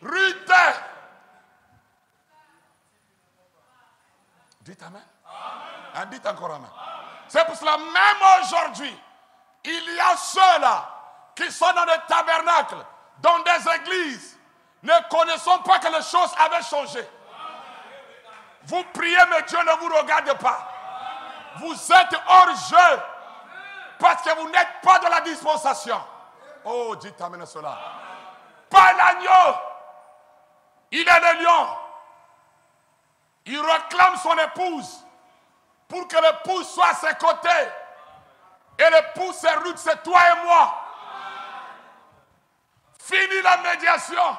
Speaker 3: Ruth. Dites amen. Amen. Dites encore amen. C'est pour cela, même aujourd'hui, il y a ceux-là qui sont dans des tabernacles, dans des églises, ne connaissant pas que les choses avaient changé. Vous priez, mais Dieu ne vous regarde pas. Vous êtes hors jeu parce que vous n'êtes pas dans la dispensation. Oh, dites amen à cela. Pas l'agneau. Il est le lion. Il réclame son épouse pour que l'épouse soit à ses côtés. Et l'épouse, c'est Ruth, c'est toi et moi. Fini la médiation.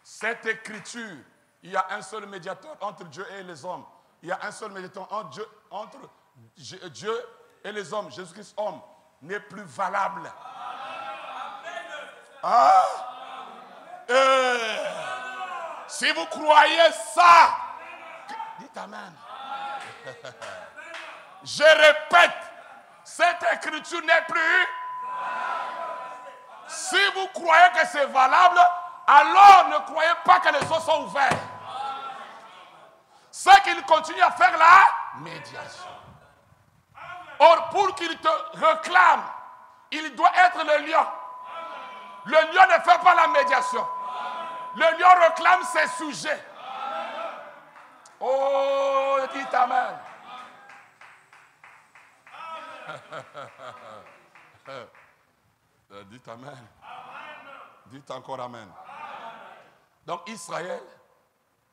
Speaker 3: Cette écriture, il y a un seul médiateur entre Dieu et les hommes. Il y a un seul médiateur entre Dieu et les hommes. Jésus-Christ, homme, n'est plus valable. Ah? Si vous croyez ça, dites amen. Je répète, cette écriture n'est plus. Si vous croyez que c'est valable, alors ne croyez pas que les eaux sont ouvertes. C'est qu'il continue à faire la médiation. Or, pour qu'il te réclame, il doit être le lion. Le lion ne fait pas la médiation. Le lion réclame ses sujets. Oh, dites amen. Dites amen. Dites encore amen. Donc Israël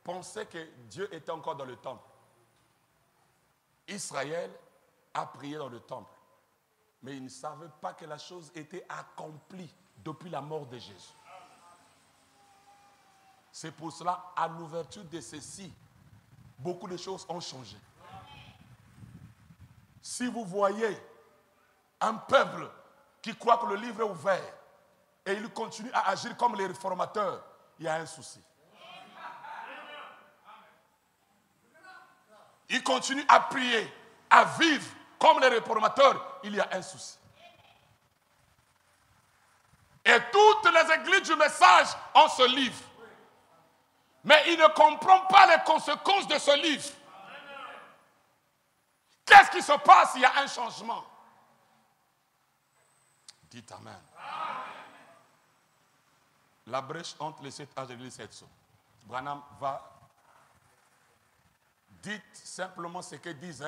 Speaker 3: pensait que Dieu était encore dans le temple. Israël a prié dans le temple. Mais il ne savait pas que la chose était accomplie depuis la mort de Jésus. C'est pour cela, à l'ouverture de ceci, beaucoup de choses ont changé. Si vous voyez un peuple qui croit que le livre est ouvert et il continue à agir comme les réformateurs, il y a un souci. Il continue à prier, à vivre comme les réformateurs, il y a un souci. Et toutes les églises du message ont ce livre. Mais il ne comprend pas les conséquences de ce livre. Qu'est-ce qui se passe? Il y a un changement. Dites amen. La brèche entre les 7 âges et les 7 sceaux. Branham va. Dites simplement ce que disent.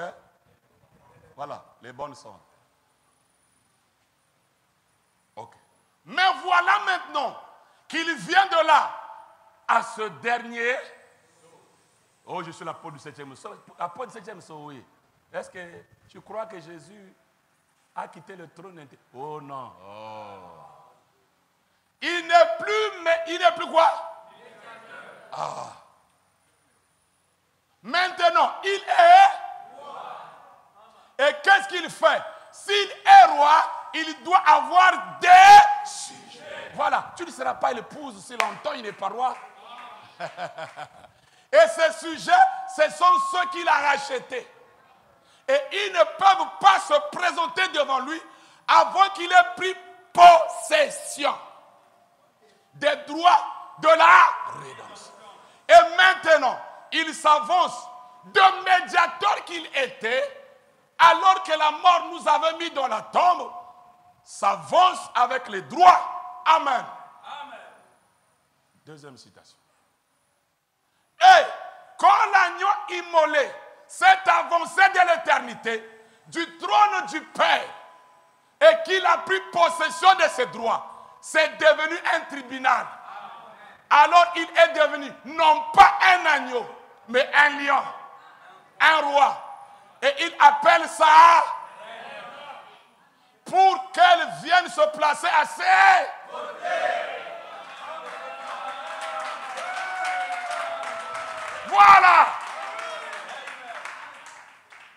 Speaker 3: Voilà, les bonnes sons. Ok. Mais voilà maintenant qu'il vient de là à ce dernier. Oh, je suis l'apôtre du 7e sceau. Apôtre du 7e sceau, oui. Est-ce que tu crois que Jésus a quitté le trône? Oh non. Oh. Il n'est plus, mais il n'est plus quoi? Ah. Maintenant, il est roi. Et qu'est-ce qu'il fait? S'il est roi, il doit avoir des sujets. Voilà, tu ne seras pas l'épouse si longtemps il n'est pas roi. Et ces sujets, ce sont ceux qu'il a rachetés. Et ils ne peuvent pas se présenter devant lui avant qu'il ait pris possession des droits de la rédemption. Et maintenant, il s'avance de médiateur qu'il était, alors que la mort nous avait mis dans la tombe, s'avance avec les droits. Amen. Amen. Deuxième citation. Et quand l'agneau immolé s'est avancé de l'éternité du trône du Père et qu'il a pris possession de ses droits, c'est devenu un tribunal. Alors il est devenu non pas un agneau, mais un lion, un roi. Et il appelle ça pour qu'elle vienne se placer à ses côtés. Voilà.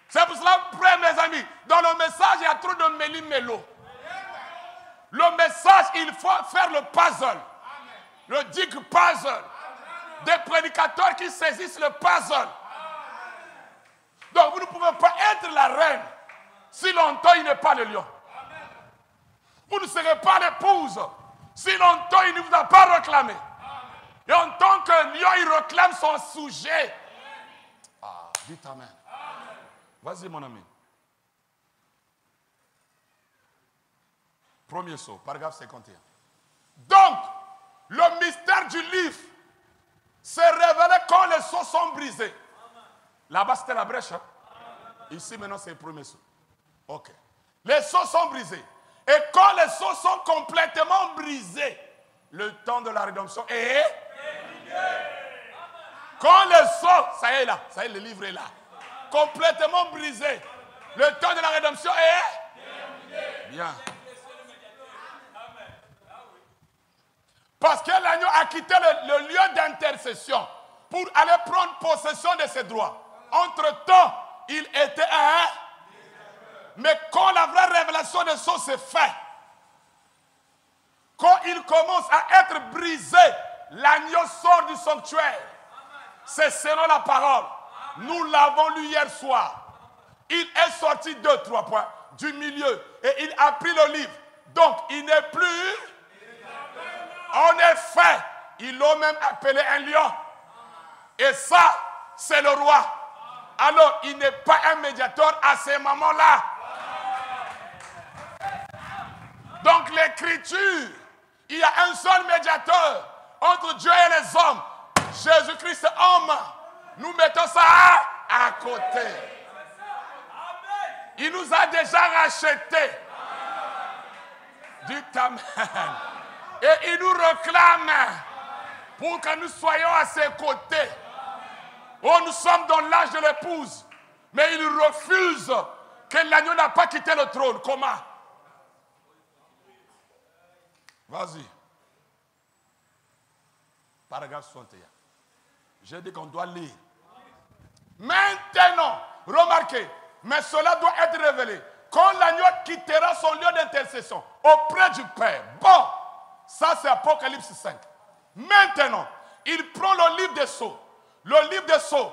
Speaker 3: C'est pour cela, mes amis, dans le message, il y a trop de méli-mélo. Le message, il faut faire le puzzle. Le dig puzzle. Des prédicateurs qui saisissent le puzzle. Donc, vous ne pouvez pas être la reine si longtemps il n'est pas le lion. Vous ne serez pas l'épouse si longtemps il ne vous a pas réclamé. Et en tant que lion, il réclame son sujet. Ah, dites amen. Vas-y, mon ami. Premier saut, paragraphe 51. Donc, le mystère du livre s'est révélé quand les seaux sont brisés. Là-bas, c'était la brèche. Hein? Ici, maintenant, c'est le premier saut. Ok. Les seaux sont brisés. Et quand les seaux sont complètement brisés, le temps de la rédemption est terminé. Quand les seaux, ça y est là, ça y est, le livre est là. Complètement brisé. Le temps de la rédemption est terminé. Bien. Parce que l'agneau a quitté le lieu d'intercession pour aller prendre possession de ses droits. Entre-temps, il était un. Mais quand la vraie révélation de ça s'est faite, quand il commence à être brisé, l'agneau sort du sanctuaire. C'est selon la parole. Nous l'avons lu hier soir. Il est sorti 2-3 points du milieu et il a pris le livre. Donc, il n'est plus. En effet, ils l'ont même appelé un lion. Et ça, c'est le roi. Alors, il n'est pas un médiateur à ces moments-là. Donc, l'écriture, il y a un seul médiateur entre Dieu et les hommes. Jésus-Christ, homme. Nous mettons ça à côté. Il nous a déjà rachetés. Dites amen. Et il nous réclame pour que nous soyons à ses côtés. Oh, nous sommes dans l'âge de l'épouse. Mais il refuse que l'agneau n'a pas quitté le trône. Comment? Vas-y. Paragraphe 61. J'ai dit qu'on doit lire. Maintenant, remarquez, mais cela doit être révélé. Quand l'agneau quittera son lieu d'intercession auprès du Père. Bon, ça c'est Apocalypse 5. Maintenant, il prend le livre des sceaux. Le livre des sceaux,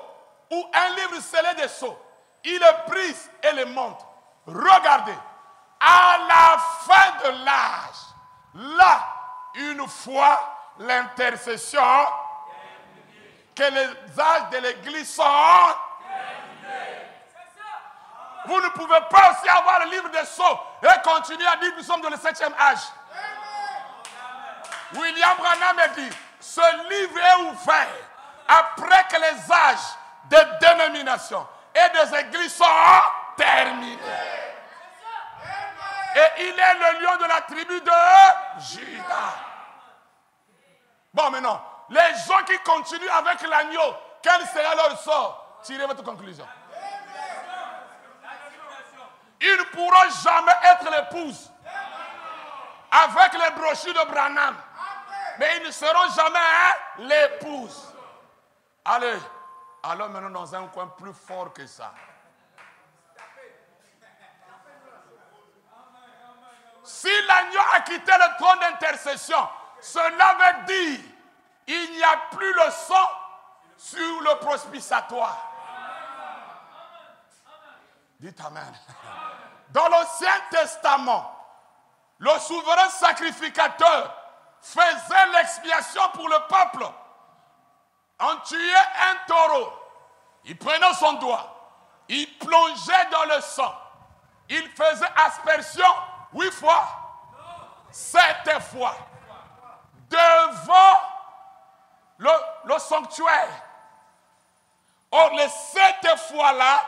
Speaker 3: ou un livre scellé des sceaux. Il le brise et le montre. Regardez, à la fin de l'âge, là, une fois l'intercession, que les âges de l'Église sont terminés. Vous ne pouvez pas aussi avoir le livre des sceaux et continuer à dire que nous sommes dans le 7e âge. William Branham a dit, ce livre est ouvert après que les âges des dénominations et des églises sont terminés. Et il est le lion de la tribu de Juda. Bon, maintenant, les gens qui continuent avec l'agneau, quel sera leur sort? Tirez votre conclusion. Ils ne pourront jamais être l'épouse avec les brochures de Branham. Mais ils ne seront jamais l'épouse. Allez, allons maintenant dans un coin plus fort que ça. Si l'agneau a quitté le trône d'intercession, cela veut dire qu'il n'y a plus le sang sur le prospicatoire. Dites amen. Dans l'Ancien Testament, le souverain sacrificateur faisait l'expiation pour le peuple. On tuait un taureau. Il prenait son doigt. Il plongeait dans le sang. Il faisait aspersion 8 fois, 7 fois. Devant le sanctuaire. Or, les 7 fois-là,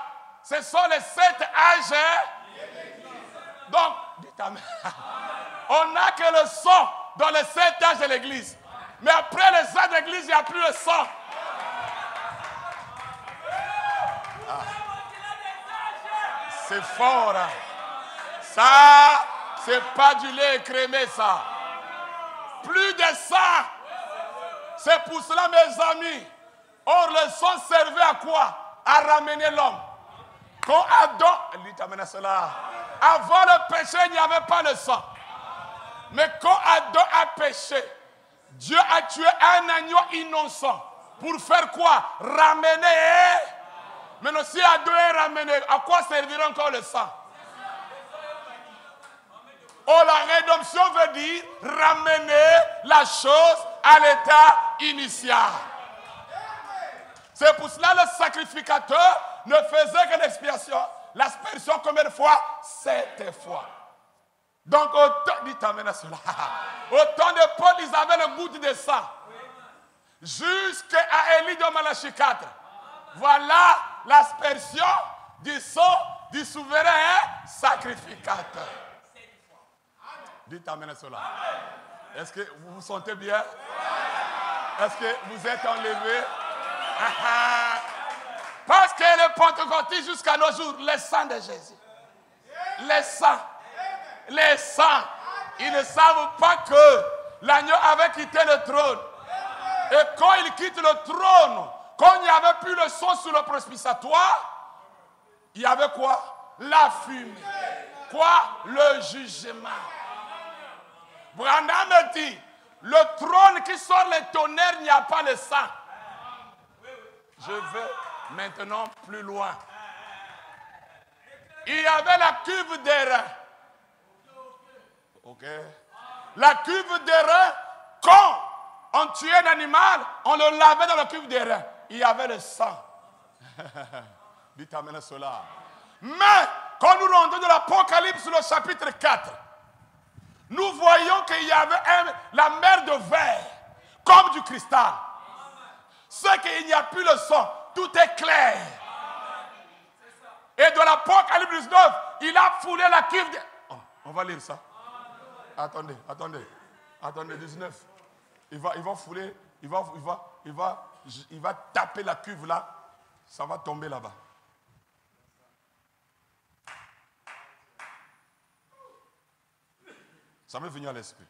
Speaker 3: ce sont les 7 âges. Donc, dites amen. On n'a que le sang dans les 7 âges de l'Église. Mais après les ans d'église, il n'y a plus le sang. C'est fort. Hein? Ça, c'est pas du lait écrémé, ça. Plus de sang. C'est pour cela, mes amis. Or, le sang servait à quoi? À ramener l'homme. Quand Adam, lui t'amène à cela. Avant le péché, il n'y avait pas le sang. Mais quand Adam a péché, Dieu a tué un agneau innocent. Pour faire quoi? Ramener. Maintenant, si Adam est ramené, à quoi servira encore le sang? Oh, la rédemption veut dire ramener la chose à l'état initial. C'est pour cela que le sacrificateur ne faisait que l'expiation. L'aspersion combien de fois? 7 fois. Donc, au temps de Paul, ils avaient le goût de sang. Jusqu'à Élie de Malachie 4. Voilà l'aspersion du sang du souverain sacrificateur. Dites amen à cela. Est-ce que vous vous sentez bien? Est-ce que vous êtes enlevé? Parce que les pentecôtistes jusqu'à nos jours, le sang de Jésus. Les saints, ils ne savent pas que l'agneau avait quitté le trône. Et quand il quitte le trône, quand il n'y avait plus le sang sur le propitiatoire, il y avait quoi? La fumée. Quoi? Le jugement. Branham me dit, le trône qui sort les tonnerres, il n'y a pas le sang. Je vais maintenant plus loin. Il y avait la cuve d'airain. Ok. La cuve d'airain, quand on tuait un animal, on le lavait dans la cuve d'airain. Il y avait le sang. Dites amen à cela. Mais quand nous rentrons dans l'Apocalypse, le chapitre 4, nous voyons qu'il y avait la mer de verre, comme du cristal. C'est qu'il n'y a plus le sang, tout est clair. Et dans l'Apocalypse 19, il a foulé la cuve. Oh, on va lire ça. Attendez, 19. Il va fouler, il va taper la cuve là, ça va tomber là-bas. Ça m'est venu à l'esprit.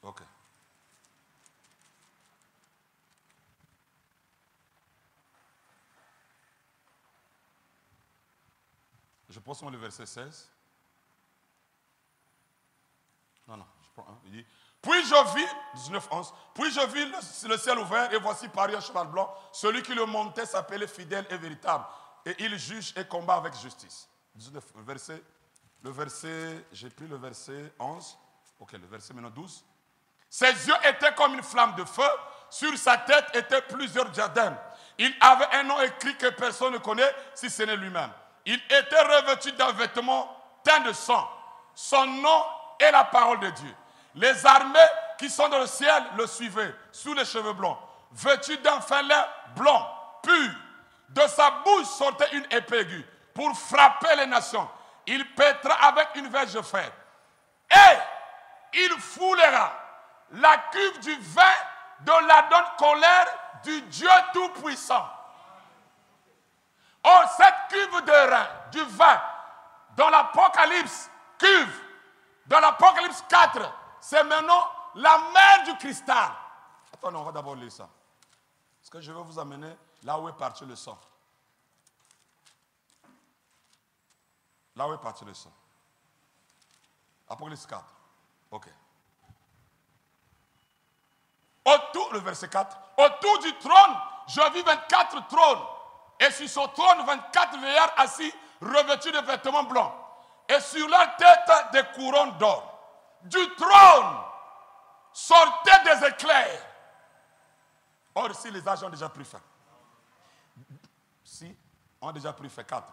Speaker 3: Ok. Je pense sur le verset 16. Non, je prends un. Il dit, puis je vis, 19-11, puis je vis le ciel ouvert et voici paru un cheval blanc. Celui qui le montait s'appelait fidèle et véritable. Et il juge et combat avec justice. 19, le verset, j'ai pris le verset 11. Ok, le verset maintenant 12. Ses yeux étaient comme une flamme de feu. Sur sa tête étaient plusieurs diadèmes. Il avait un nom écrit que personne ne connaît si ce n'est lui-même. Il était revêtu d'un vêtement teint de sang. Son nom est la parole de Dieu. Les armées qui sont dans le ciel le suivaient, sous les cheveux blancs, vêtus d'un fin lin blanc, pur. De sa bouche sortait une épée aiguë pour frapper les nations. Il pètera avec une verge de fer. Et il foulera la cuve du vin de la donne colère du Dieu Tout-Puissant. Or, cette cuve de rein, du vin, dans l'Apocalypse, cuve, dans l'Apocalypse 4, c'est maintenant la mer du cristal. Attendez, on va d'abord lire ça. Parce que je vais vous amener là où est parti le sang. Là où est parti le sang. Apocalypse 4. Ok. Autour, le verset 4. Autour du trône, je vis 24 trônes. Et sur son trône, 24 vieillards assis, revêtus de vêtements blancs. Et sur leur tête, des couronnes d'or. Du trône sortaient des éclairs. Or, ici, les âges ont déjà pris fin. Si, ont déjà pris fin 4.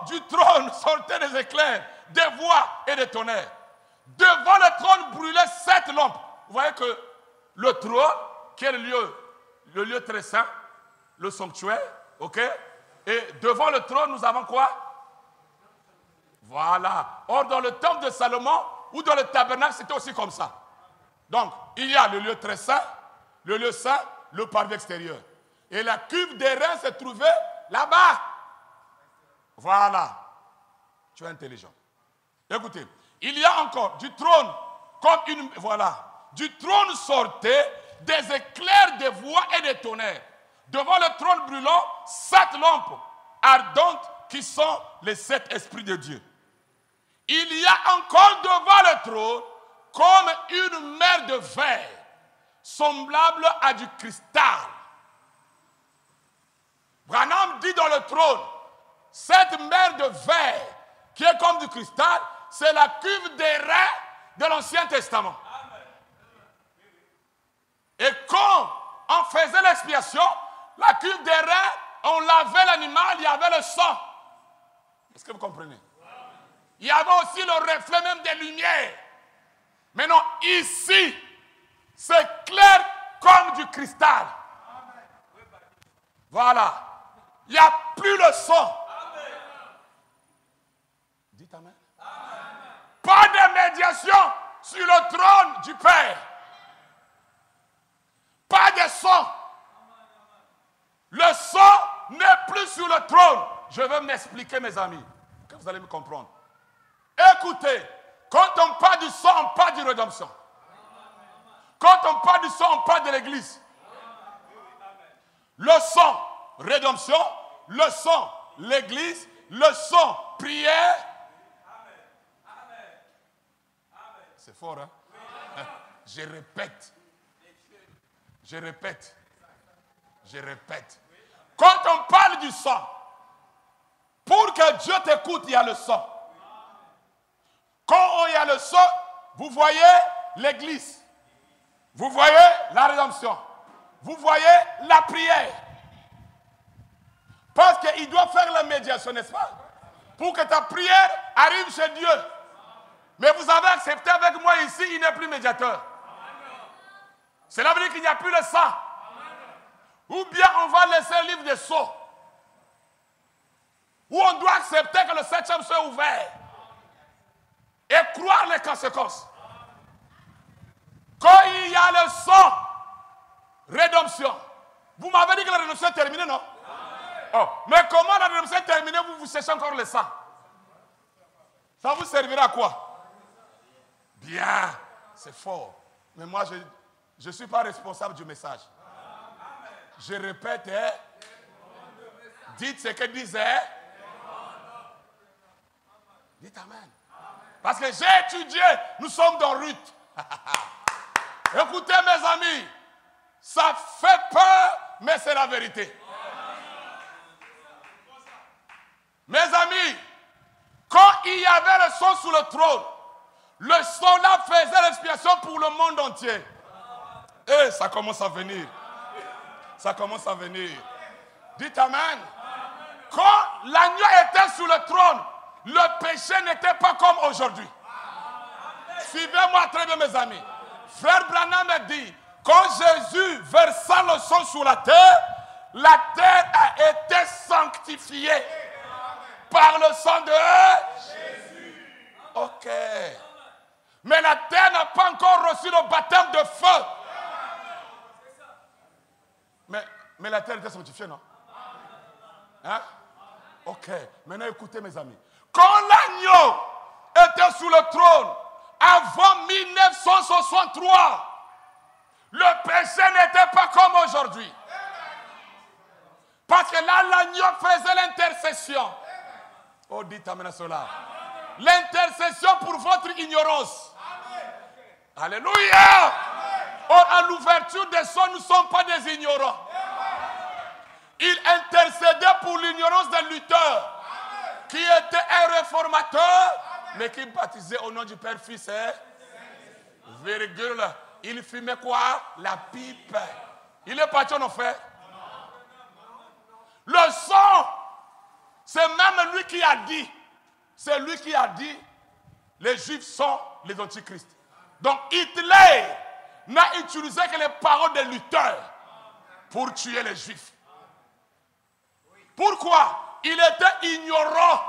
Speaker 3: Du trône sortaient des éclairs, des voix et des tonnerres. Devant le trône brûlaient 7 lampes. Vous voyez que le trône, qui est le lieu très saint, le sanctuaire, ok? Et devant le trône, nous avons quoi? Voilà. Or, dans le temple de Salomon ou dans le tabernacle, c'était aussi comme ça. Donc, il y a le lieu très saint, le lieu saint, le parvis extérieur. Et la cuve des reins se trouvait là-bas. Voilà. Tu es intelligent. Écoutez, il y a encore du trône, comme une... Voilà. Du trône sortaient des éclairs de voix et de tonnerres. Devant le trône brûlant, 7 lampes ardentes qui sont les 7 esprits de Dieu. Il y a encore devant le trône comme une mer de verre, semblable à du cristal. Branham dit dans le trône, cette mer de verre qui est comme du cristal, c'est la cuve des reins de l'Ancien Testament. Et quand on faisait l'expiation, la cuve des reins, on lavait l'animal, il y avait le sang. Est-ce que vous comprenez? Il y avait aussi le reflet même des lumières. Mais non, ici, c'est clair comme du cristal. Voilà. Il n'y a plus le sang. Dites amen. Pas de médiation sur le trône du Père. Pas de sang. Le sang n'est plus sur le trône. Je vais m'expliquer, mes amis, que vous allez me comprendre. Écoutez, quand on parle du sang, on parle de rédemption. Quand on parle du sang, on parle de l'église. Le sang, rédemption. Le sang, l'église. Le sang, prière. C'est fort, hein? Je répète. Je répète. Je répète. Quand on parle du sang, pour que Dieu t'écoute, il y a le sang. Quand il y a le sang, vous voyez l'église. Vous voyez la rédemption. Vous voyez la prière. Parce qu'il doit faire la médiation, n'est-ce pas? Pour que ta prière arrive chez Dieu. Mais vous avez accepté avec moi ici, il n'est plus médiateur. Cela veut dire qu'il n'y a plus le sang. Ou bien on va laisser le livre des sceaux. Ou on doit accepter que le 7e soit ouvert. Et croire les conséquences. Quand il y a le sang, rédemption. Vous m'avez dit que la rédemption est terminée, non? Oh, mais comment la rédemption est terminée, vous cherchez encore le sang? Ça vous servira à quoi? Bien, c'est fort. Mais moi, je ne suis pas responsable du message. Je répète, hein? Dites ce que disait. Dites amen. Parce que j'ai étudié, nous sommes dans Ruth. Écoutez mes amis, ça fait peur, mais c'est la vérité. Mes amis, quand il y avait le sang sur le trône, le sang là faisait l'expiation pour le monde entier. Et ça commence à venir. Ça commence à venir. Dites amen. Quand l'agneau était sur le trône, le péché n'était pas comme aujourd'hui. Suivez-moi très bien, mes amis. Frère Branham me dit, quand Jésus versa le sang sur la terre a été sanctifiée par le sang de Jésus. Ok. Mais la terre n'a pas encore reçu le baptême de feu. Mais la terre était sanctifiée, non? Hein? Ok. Maintenant, écoutez, mes amis. Quand l'agneau était sous le trône, avant 1963, le péché n'était pas comme aujourd'hui. Parce que là, l'agneau faisait l'intercession. Oh, dites amen à cela. L'intercession pour votre ignorance. Alléluia. Or, à l'ouverture des sceaux, nous ne sommes pas des ignorants. Il intercédait pour l'ignorance des lutteurs qui était un réformateur, mais qui baptisait au nom du Père, Fils et virgule. Il fumait quoi? La pipe. Il est parti en enfer. Le sang, c'est même lui qui a dit. C'est lui qui a dit, les Juifs sont les antichrists. Donc Hitler n'a utilisé que les paroles des lutteurs pour tuer les Juifs. Pourquoi? Il était ignorant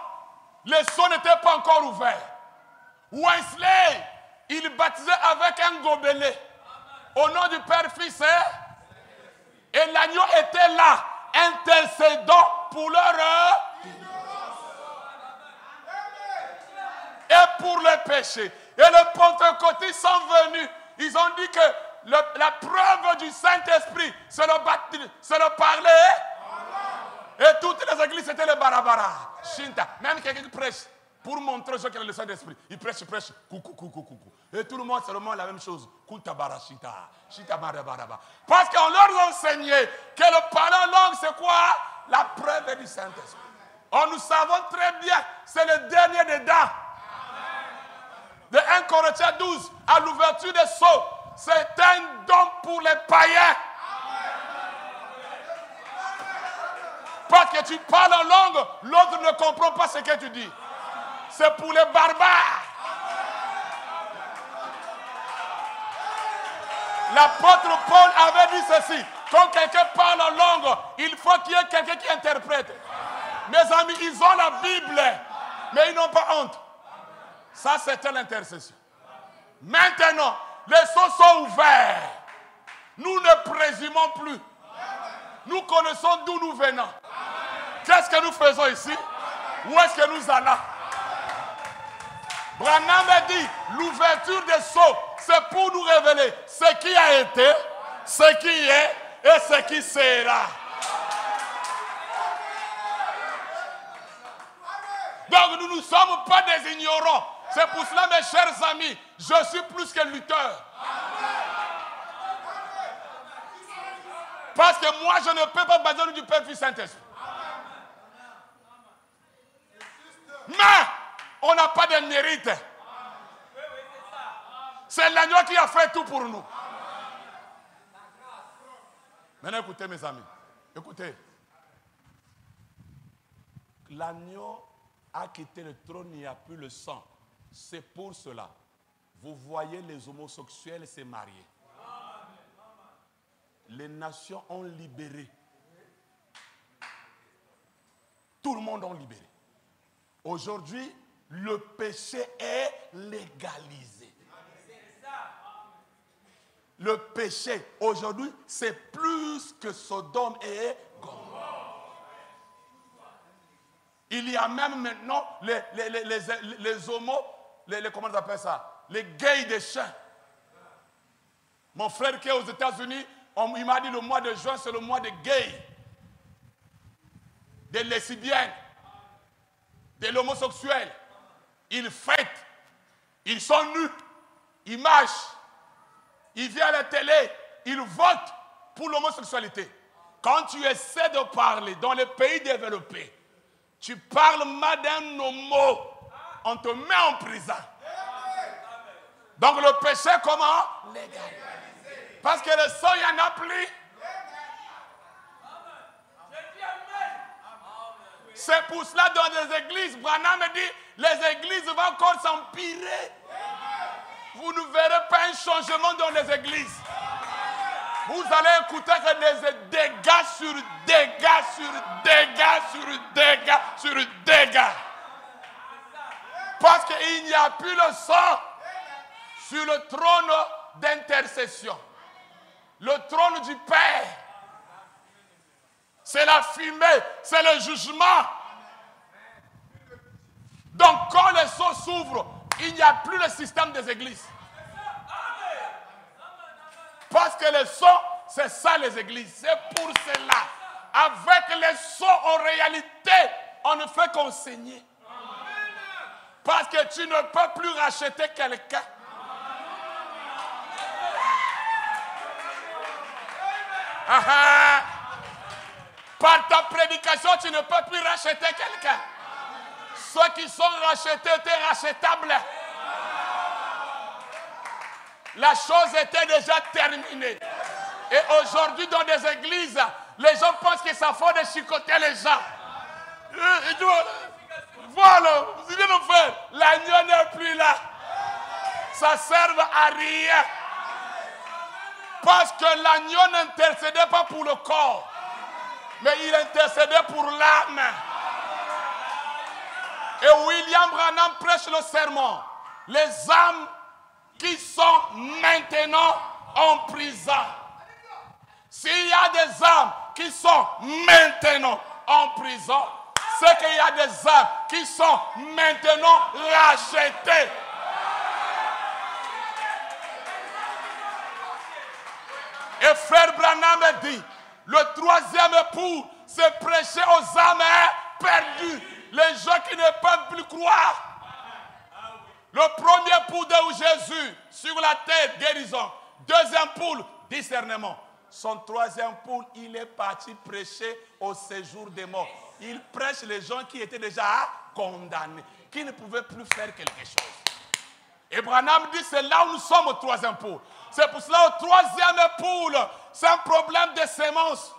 Speaker 3: les seaux n'étaient pas encore ouverts. Wesley, il baptisait avec un gobelet. Au nom du Père, Fils et l'agneau était là, intercédant pour leur et pour le péché. Et les pentecôtistes sont venus. Ils ont dit que la preuve du Saint-Esprit, c'est le parler. Et toutes les églises, c'était le barabara. Shinta. Même quelqu'un qui prêche pour montrer aux gens qu'il a le Saint-Esprit. Il prêche. Coucou. Et tout le monde, c'est le monde la même chose. Parce qu'on leur enseignait que le parler en langue, c'est quoi? La preuve du Saint-Esprit. Or, nous savons très bien, c'est le dernier des dents. De 1 Corinthiens 12 à l'ouverture des sceaux, c'est un don pour les païens. Parce que tu parles en langue, l'autre ne comprend pas ce que tu dis. C'est pour les barbares. L'apôtre Paul avait dit ceci. Quand quelqu'un parle en langue, il faut qu'il y ait quelqu'un qui interprète. Mes amis, ils ont la Bible, mais ils n'ont pas honte. Ça, c'était l'intercession. Maintenant, les sceaux sont ouverts. Nous ne présumons plus. Nous connaissons d'où nous venons. Qu'est-ce que nous faisons ici? Où est-ce que nous allons? Branham a dit, l'ouverture des sceaux, c'est pour nous révéler ce qui a été, ce qui est et ce qui sera. Donc nous ne sommes pas des ignorants. C'est pour cela, mes chers amis, je suis plus que lutteur. Parce que moi, je ne peux pas besoin du Père, Fils, Saint-Esprit. Mais on n'a pas de mérite. C'est l'agneau qui a fait tout pour nous. Maintenant, écoutez, mes amis. Écoutez. L'agneau a quitté le trône, il n'y a plus le sang. C'est pour cela. Vous voyez les homosexuels se marier. Les nations ont libéré. Tout le monde a libéré. Aujourd'hui, le péché est légalisé. Le péché, aujourd'hui, c'est plus que Sodome et Gomorrhe. Il y a même maintenant les homos, comment on appelle ça? Les gays des chiens. Mon frère qui est aux États-Unis, il m'a dit le mois de juin, c'est le mois des gays, des lesbiennes, des homosexuels. Ils fêtent, ils sont nus, ils marchent, ils viennent à la télé, ils votent pour l'homosexualité. Quand tu essaies de parler dans les pays développés, tu parles mal d'un homo, on te met en prison. Donc le péché, comment? Légal. Parce que le sang, il n'y en a plus. C'est pour cela dans les églises, Branham dit, les églises vont encore s'empirer. Vous ne verrez pas un changement dans les églises. Vous allez écouter que des dégâts sur dégâts sur dégâts sur dégâts sur dégâts. Parce qu'il n'y a plus le sang sur le trône d'intercession. Le trône du Père. C'est la fumée, c'est le jugement. Donc quand les sceaux s'ouvrent, il n'y a plus le système des églises. Parce que les sceaux, c'est ça les églises. C'est pour cela. Avec les sceaux, en réalité, on ne fait qu'enseigner. Parce que tu ne peux plus racheter quelqu'un. Par ta prédication, tu ne peux plus racheter quelqu'un. Ceux qui sont rachetés étaient rachetables. La chose était déjà terminée. Et aujourd'hui, dans des églises, les gens pensent que ça faut de chicoter les gens. Voilà, vous allez nous faire. L'agneau n'est plus là. Ça ne sert à rien. Parce que l'agneau n'intercédait pas pour le corps, mais il intercédait pour l'âme. Et William Branham prêche le sermon. Les âmes qui sont maintenant en prison. S'il y a des âmes qui sont maintenant en prison, c'est qu'il y a des âmes qui sont maintenant rachetées. Et frère Branham dit, le troisième époux, c'est prêcher aux âmes perdues. Les gens qui ne peuvent plus croire. Le premier poule de Jésus, sur la terre, guérison. Deuxième poule, discernement. Son troisième poule, il est parti prêcher au séjour des morts. Il prêche les gens qui étaient déjà condamnés, qui ne pouvaient plus faire quelque chose. Et Branham dit, c'est là où nous sommes au troisième poule. C'est pour cela, au troisième poule, c'est un problème de sémence.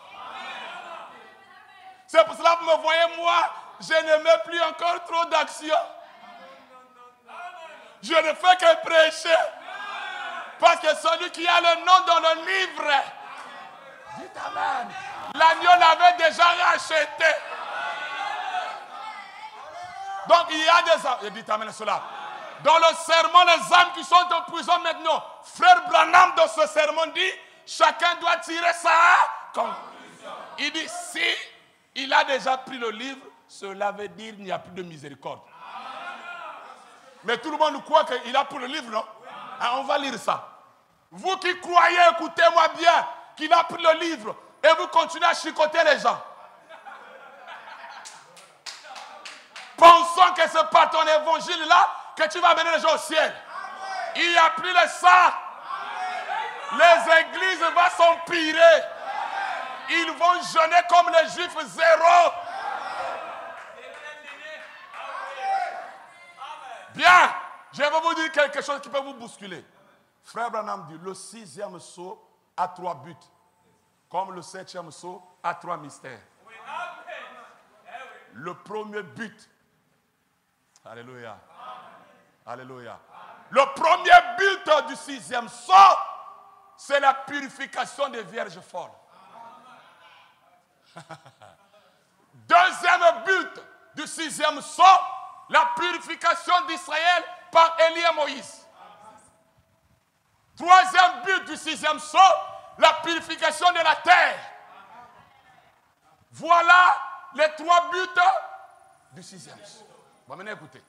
Speaker 3: C'est pour cela que vous me voyez, moi, je ne mets plus encore trop d'action. Je ne fais que prêcher. Parce que celui qui a le nom dans le livre, dites Amen, l'agneau l'avait déjà racheté. Donc il y a des âmes, dites Amen à cela. Dans le sermon, les âmes qui sont en prison maintenant, frère Branham dans ce sermon dit, chacun doit tirer sa conclusion. Il dit, si il a déjà pris le livre, cela veut dire qu'il n'y a plus de miséricorde. Mais tout le monde croit qu'il a pris le livre, non? Alors, on va lire ça. Vous qui croyez, écoutez-moi bien, qu'il a pris le livre et vous continuez à chicoter les gens. Pensons que c'est par ton évangile-là que tu vas amener les gens au ciel. Il n'y a plus le sang. Les églises vont s'empirer. Ils vont jeûner comme les juifs zéro. Bien, je vais vous dire quelque chose qui peut vous bousculer. Frère Branham dit, le 6e sceau a 3 buts. Comme le 7e sceau a 3 mystères. Le premier but. Alléluia. Alléluia. Le premier but du 6e sceau, c'est la purification des vierges folles. Deuxième but du 6e sceau, la purification d'Israël par Élie et Moïse. Troisième but du 6e sceau, la purification de la terre. Voilà les 3 buts du 6e sceau. Bon, maintenant écoutez.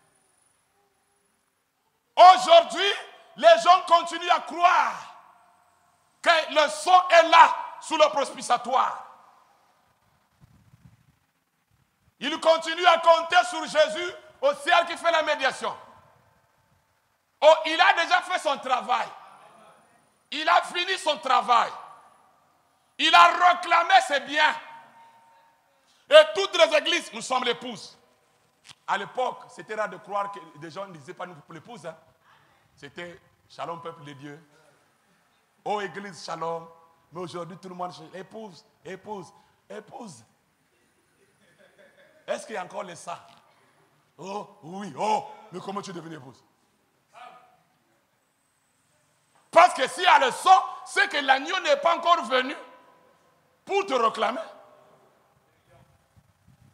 Speaker 3: Aujourd'hui, les gens continuent à croire que le sceau est là, sous le propitiatoire. Ils continuent à compter sur Jésus au ciel qui fait la médiation. Oh, il a déjà fait son travail. Il a fini son travail. Il a réclamé ses biens. Et toutes les églises, nous sommes l'épouses. À l'époque, c'était rare de croire que des gens ne disaient pas nous pour l'épouse. Hein. C'était Shalom, peuple de Dieu. Oh, église, Shalom. Mais aujourd'hui, tout le monde dit épouse, épouse, épouse. Est-ce qu'il y a encore les ça? Oh, oui, oh, mais comment tu es devenue épouse? Parce que s'il y a le sang, c'est que l'agneau n'est pas encore venu pour te réclamer.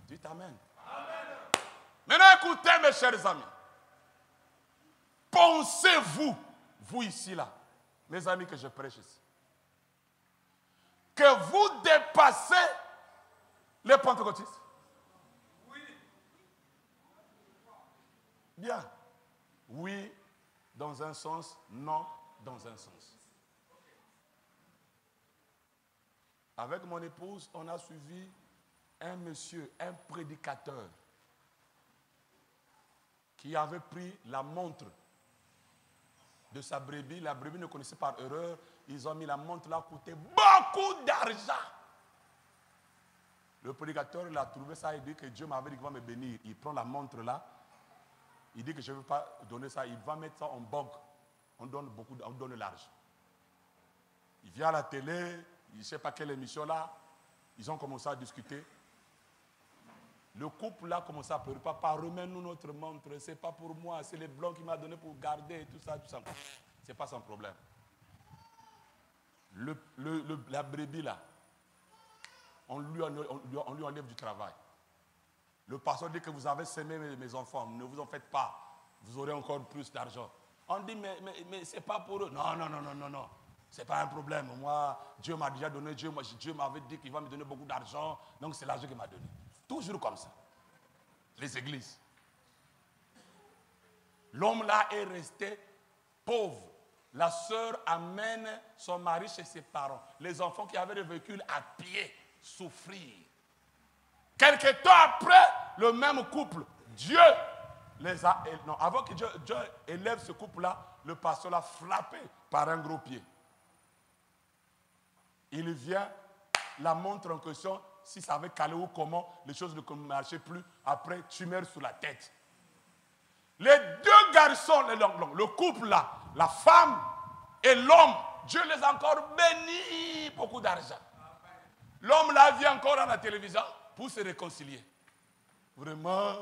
Speaker 3: Dites Amen. Maintenant, écoutez, mes chers amis. Pensez-vous, vous ici, là, mes amis que je prêche ici, que vous dépassez les pentecôtistes? Oui. Bien. Oui, dans un sens, non, dans un sens. Avec mon épouse, on a suivi un monsieur, un prédicateur, qui avait pris la montre de sa brebis. La brebis ne connaissait pas par erreur. Ils ont mis la montre là, coûtait beaucoup d'argent. Le prédicateur, il a trouvé ça, il dit que Dieu m'avait dit qu'il va me bénir. Il prend la montre là, il dit que je ne veux pas donner ça, il va mettre ça en banque. On donne beaucoup, on donne l'argent. Il vient à la télé, je ne sais pas quelle émission là, ils ont commencé à discuter. Le couple là commence à pleurer. Papa, remets-nous notre montre. Ce n'est pas pour moi, c'est les blancs qui m'a donné pour garder, tout ça, tout ça. Ce n'est pas son problème. La brebis là, on lui enlève du travail. Le pasteur dit que vous avez sémé mes enfants, ne vous en faites pas. Vous aurez encore plus d'argent. On dit, mais ce n'est pas pour eux. Non. Ce n'est pas un problème. Moi, Dieu m'a déjà donné, Dieu m'avait dit qu'il va me donner beaucoup d'argent, donc c'est l'argent qu'il m'a donné. Toujours comme ça. Les églises. L'homme là est resté pauvre. La sœur amène son mari chez ses parents. Les enfants qui avaient le véhicule à pied souffrir. Quelque temps après, le même couple, Dieu les a... Non, avant que Dieu élève ce couple-là, le pasteur l'a frappé par un gros pied. Il vient, la montre en question, si ça avait calé ou comment, les choses ne marchaient plus. Après, tumeur sur la tête. Les deux garçons, le couple-là, la femme et l'homme, Dieu les a encore bénis beaucoup d'argent. L'homme là vient encore à la télévision pour se réconcilier. Vraiment,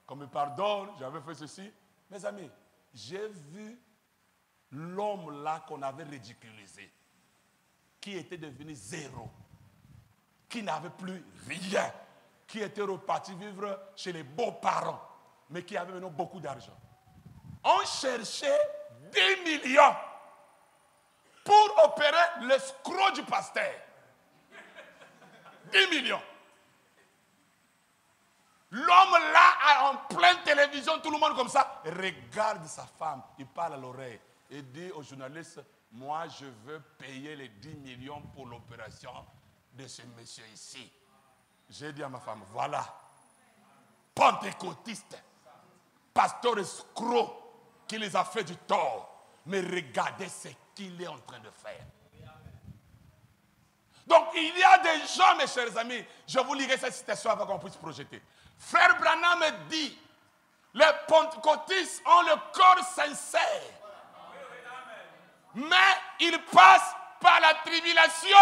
Speaker 3: qu'on me pardonne, j'avais fait ceci. Mes amis, j'ai vu l'homme là qu'on avait ridiculisé, qui était devenu zéro, qui n'avait plus rien, qui était reparti vivre chez les beaux-parents, mais qui avait maintenant beaucoup d'argent. On cherchait 10 millions pour opérer l'escroc du pasteur. 10 millions. L'homme là, en pleine télévision, tout le monde comme ça, regarde sa femme, il parle à l'oreille et dit au journaliste, moi je veux payer les 10 millions pour l'opération de ce monsieur ici. J'ai dit à ma femme, voilà, pentecôtiste, pasteur escroc, qui les a fait du tort, mais regardez ce qu'il est en train de faire. Donc il y a des gens, mes chers amis, je vous lirai cette citation avant qu'on puisse projeter. Frère Branham me dit, les pentecôtistes ont le corps sincère, mais ils passent par la tribulation.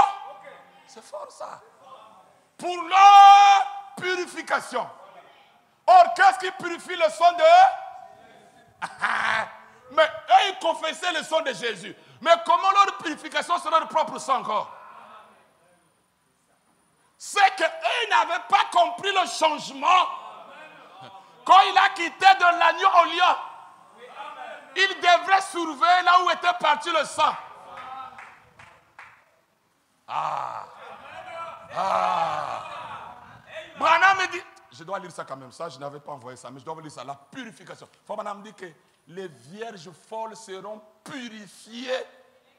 Speaker 3: C'est fort ça. Pour leur purification. Or, qu'est-ce qui purifie le sang de eux? Mais eux, ils confessaient le sang de Jésus. Mais comment leur purification sera leur propre sang encore? C'est qu'eux n'avaient pas compris le changement. Quand il a quitté de l'agneau au lion, il devrait surveiller là où était parti le sang. Branham me dit, je dois lire ça quand même, ça, je n'avais pas envoyé ça, mais je dois vous lire ça, la purification. Branham me dit que les vierges folles seront purifiées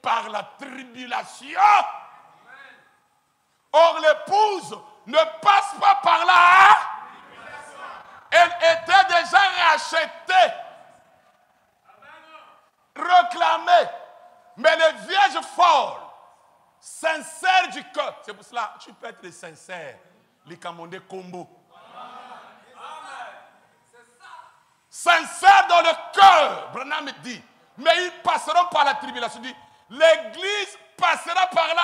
Speaker 3: par la tribulation. Or, l'épouse ne passe pas par là. Elle était déjà rachetée, réclamée. Mais les vierges folles, sincères du cœur, c'est pour cela tu peux être sincère. Les commandés combo. Sincère dans le cœur, Branham me dit. Mais ils passeront par la tribulation. Il dit, l'église passera par là,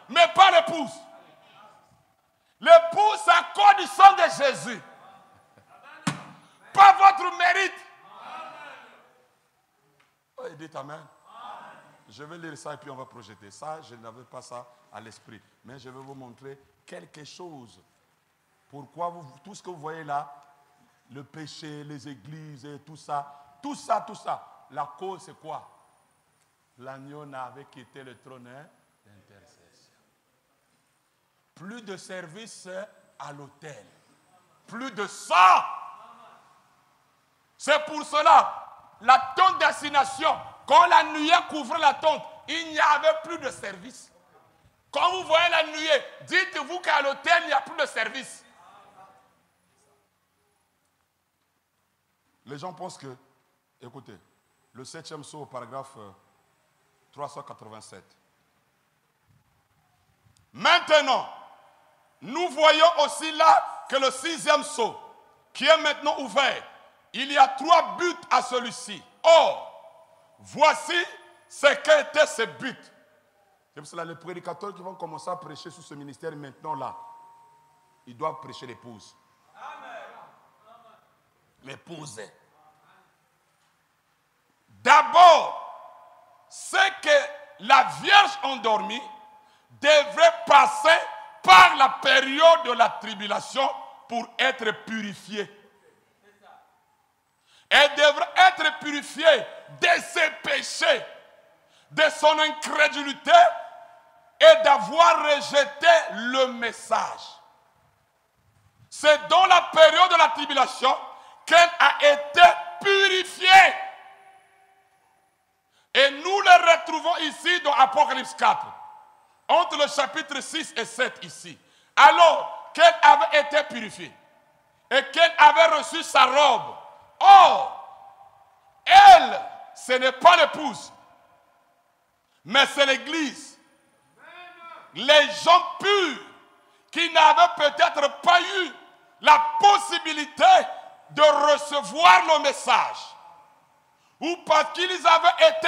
Speaker 3: mais pas l'épouse. L'épouse, c'est à cause du sang de Jésus. Pas votre mérite. Oh, dites amen. Je vais lire ça et puis on va projeter. Ça, je n'avais pas ça à l'esprit. Mais je vais vous montrer quelque chose. Pourquoi tout ce que vous voyez là, le péché, les églises et tout ça. La cause, c'est quoi? L'agneau n'avait quitté le trône d'intercession. Plus de service à l'autel. Plus de sang. C'est pour cela, la tente d'assignation, quand la nuée couvrait la tente, il n'y avait plus de service. Quand vous voyez la nuée, dites-vous qu'à l'autel, il n'y a plus de service. Les gens pensent que, écoutez, le 7e sceau, paragraphe 387. Maintenant, nous voyons aussi là que le 6e sceau, qui est maintenant ouvert, il y a 3 buts à celui-ci. Or, voici ce qu'étaient ces buts. C'est pour cela les prédicateurs qui vont commencer à prêcher sur ce ministère maintenant là, ils doivent prêcher l'épouse. L'épouse. D'abord, c'est que la Vierge endormie devrait passer par la période de la tribulation pour être purifiée. Elle devrait être purifiée de ses péchés, de son incrédulité et d'avoir rejeté le message. C'est dans la période de la tribulation qu'elle a été purifiée. Et nous le retrouvons ici dans Apocalypse 4, entre le chapitre 6 et 7 ici. Alors qu'elle avait été purifiée et qu'elle avait reçu sa robe. Or, elle, ce n'est pas l'épouse, mais c'est l'église. Les gens purs qui n'avaient peut-être pas eu la possibilité de recevoir le message, ou parce qu'ils avaient été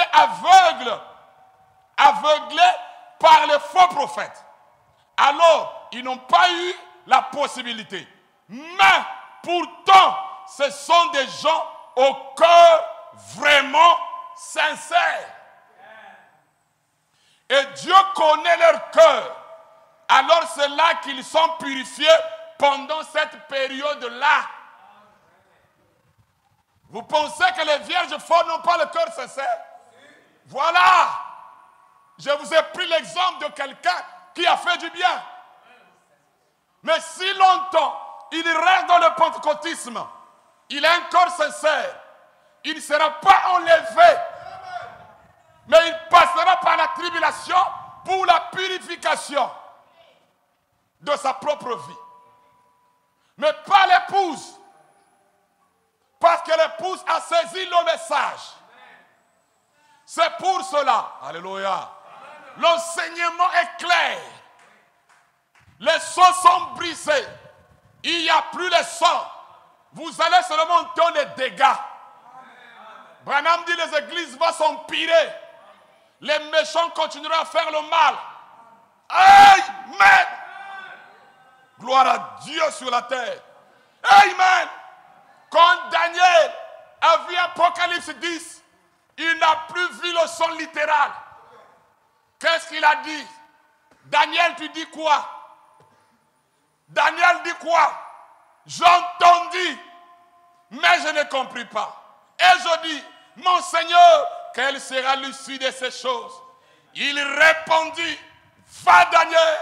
Speaker 3: aveuglés par les faux prophètes. Alors, ils n'ont pas eu la possibilité. Mais pourtant, ce sont des gens au cœur vraiment sincère. Et Dieu connaît leur cœur. Alors c'est là qu'ils sont purifiés pendant cette période-là. Vous pensez que les vierges folles n'ont pas le cœur sincère? Voilà. Je vous ai pris l'exemple de quelqu'un qui a fait du bien. Mais si longtemps il reste dans le pentecôtisme, il a un cœur sincère, il ne sera pas enlevé, mais il passera par la tribulation pour la purification de sa propre vie. Mais pas l'épouse, parce que l'épouse a saisi le message. C'est pour cela, alléluia, l'enseignement est clair. Les sceaux sont brisés, il n'y a plus les sang. Vous allez seulement entendre des dégâts. Branham dit les églises vont s'empirer. Les méchants continueront à faire le mal. Amen. Gloire à Dieu sur la terre. Amen. Quand Daniel a vu Apocalypse 10, il n'a plus vu le son littéral. Qu'est-ce qu'il a dit? Daniel, tu dis quoi? Daniel dit quoi? J'entendis, mais je ne compris pas. Et je dis, mon Seigneur, quelle sera l'issue de ces choses? Il répondit, va Daniel,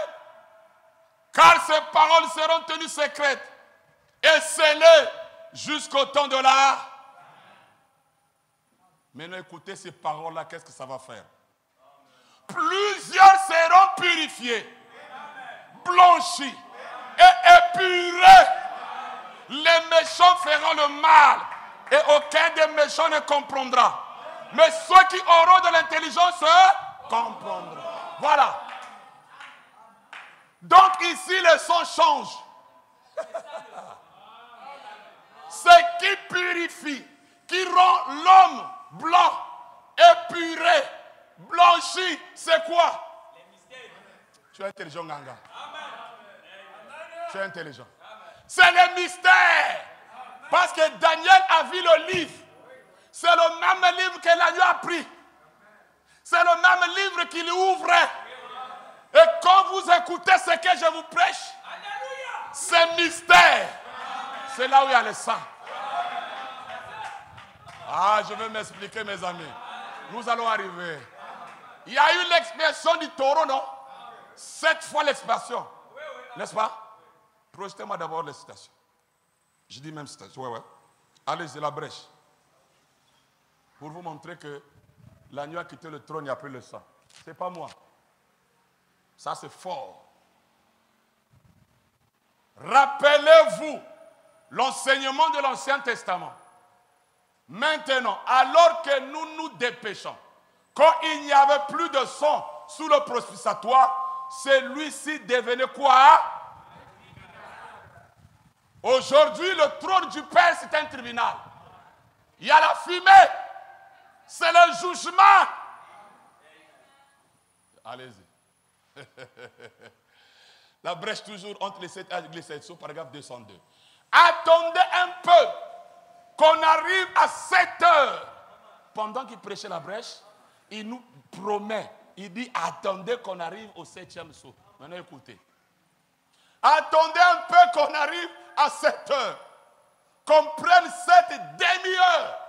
Speaker 3: car ces paroles seront tenues secrètes et scellées jusqu'au temps de la... Maintenant écoutez ces paroles-là, qu'est-ce que ça va faire? Plusieurs seront purifiés, blanchis et épurés. Les méchants feront le mal et aucun des méchants ne comprendra. Mais ceux qui auront de l'intelligence comprendront. Voilà. Donc ici, le son change. Ce qui purifie, qui rend l'homme blanc, épuré, blanchi, c'est quoi? Tu es intelligent, Ganga. Tu es intelligent. C'est le mystère. Parce que Daniel a vu le livre. C'est le même livre que l'agneau a pris. C'est le même livre qu'il ouvrait. Et quand vous écoutez ce que je vous prêche, c'est mystère. C'est là où il y a le sang. Ah, je vais m'expliquer, mes amis. Nous allons arriver. Il y a eu l'expression du taureau, non? 7 fois l'expression. N'est-ce pas? Projetez-moi d'abord les citations. Je dis même citation. Ouais. Allez, c'est la brèche. Pour vous montrer que l'agneau a quitté le trône, il n'y a plus le sang. Ce n'est pas moi. Ça, c'est fort. Rappelez-vous l'enseignement de l'Ancien Testament. Maintenant, alors que nous nous dépêchons, quand il n'y avait plus de sang sous le propitiatoire, celui-ci devenait quoi? Aujourd'hui, le trône du Père, c'est un tribunal. Il y a la fumée. C'est le jugement. Allez-y. La brèche toujours entre les 7 et les 7 sous paragraphe 202. Attendez un peu qu'on arrive à 7 heures. Pendant qu'il prêchait la brèche, il nous promet. Il dit attendez qu'on arrive au 7e saut. Maintenant écoutez. Attendez un peu qu'on arrive à cette heure, qu'on prenne cette demi-heure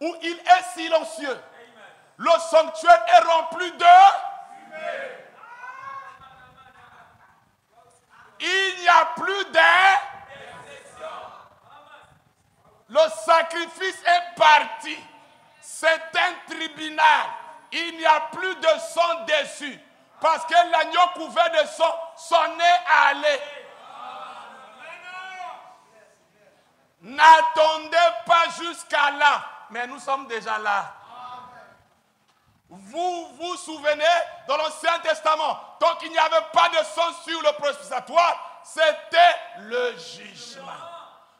Speaker 3: où il est silencieux. Le sanctuaire est rempli de fumée. Il n'y a plus d'intercession. Le sacrifice est parti. C'est un tribunal. Il n'y a plus de sang dessus. Parce que l'agneau couvert de sang s'en est allé. N'attendez pas jusqu'à là. Mais nous sommes déjà là. Vous vous souvenez, dans l'Ancien Testament, tant qu'il n'y avait pas de sang sur le propitiatoire, c'était le jugement.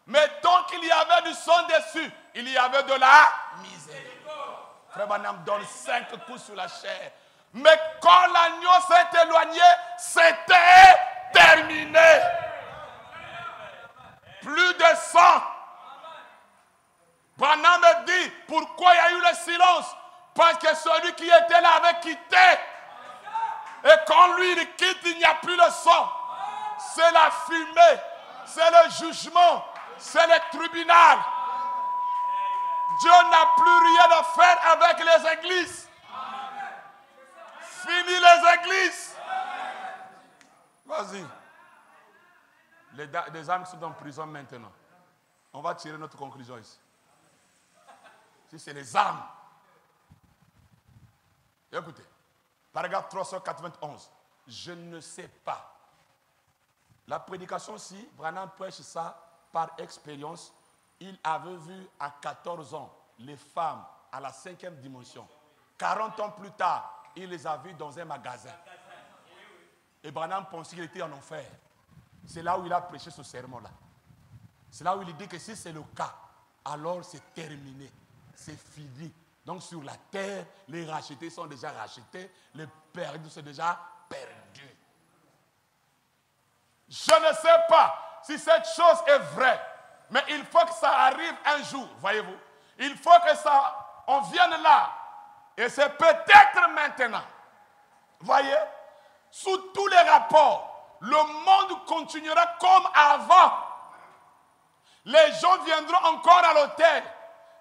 Speaker 3: Mais tant qu'il y avait du sang dessus, il y avait de la miséricorde. Frère Branham donne 5 coups sur la chair. Mais quand l'agneau s'est éloigné, c'était terminé. Plus de sang. Branham me dit, pourquoi il y a eu le silence? Parce que celui qui était là avait quitté. Et quand lui il quitte, il n'y a plus le sang. C'est la fumée. C'est le jugement. C'est le tribunal. Dieu n'a plus rien à faire avec les églises. Fini les églises. Vas-y. Les âmes qui sont en prison maintenant. On va tirer notre conclusion ici. Si c'est les âmes. Écoutez, paragraphe 391. Je ne sais pas. La prédication, si Branham prêche ça par expérience, il avait vu à 14 ans les femmes à la 5e dimension. 40 ans plus tard, il les a vues dans un magasin. Et Branham pensait qu'il était en enfer. C'est là où il a prêché ce sermon-là. C'est là où il dit que si c'est le cas, alors c'est terminé. C'est fini. Donc sur la terre, les rachetés sont déjà rachetés, les perdus sont déjà perdus. Je ne sais pas si cette chose est vraie, mais il faut que ça arrive un jour, voyez-vous. Il faut que ça, on vienne là. Et c'est peut-être maintenant. Voyez, sous tous les rapports, le monde continuera comme avant. Les gens viendront encore à l'autel.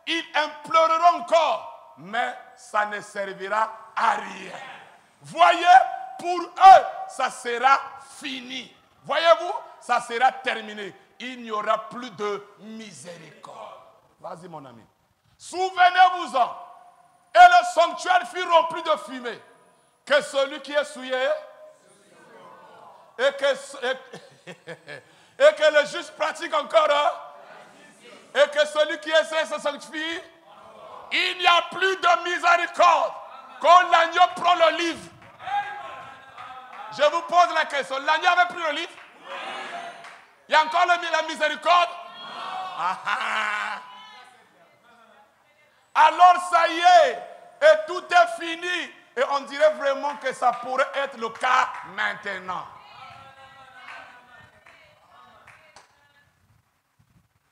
Speaker 3: Ils imploreront encore, mais ça ne servira à rien. Voyez, pour eux, ça sera fini. Voyez-vous, ça sera terminé. Il n'y aura plus de miséricorde. Vas-y, mon ami. Souvenez-vous-en. Et le sanctuaire fut rempli de fumée. Que celui qui est souillé et que le juste pratique encore. Et que celui qui essaie se sanctifie. Il n'y a plus de miséricorde. Quand l'agneau prend le livre. Je vous pose la question. L'agneau avait pris le livre? Il y a encore la miséricorde? Alors ça y est. Et tout est fini. Et on dirait vraiment que ça pourrait être le cas maintenant.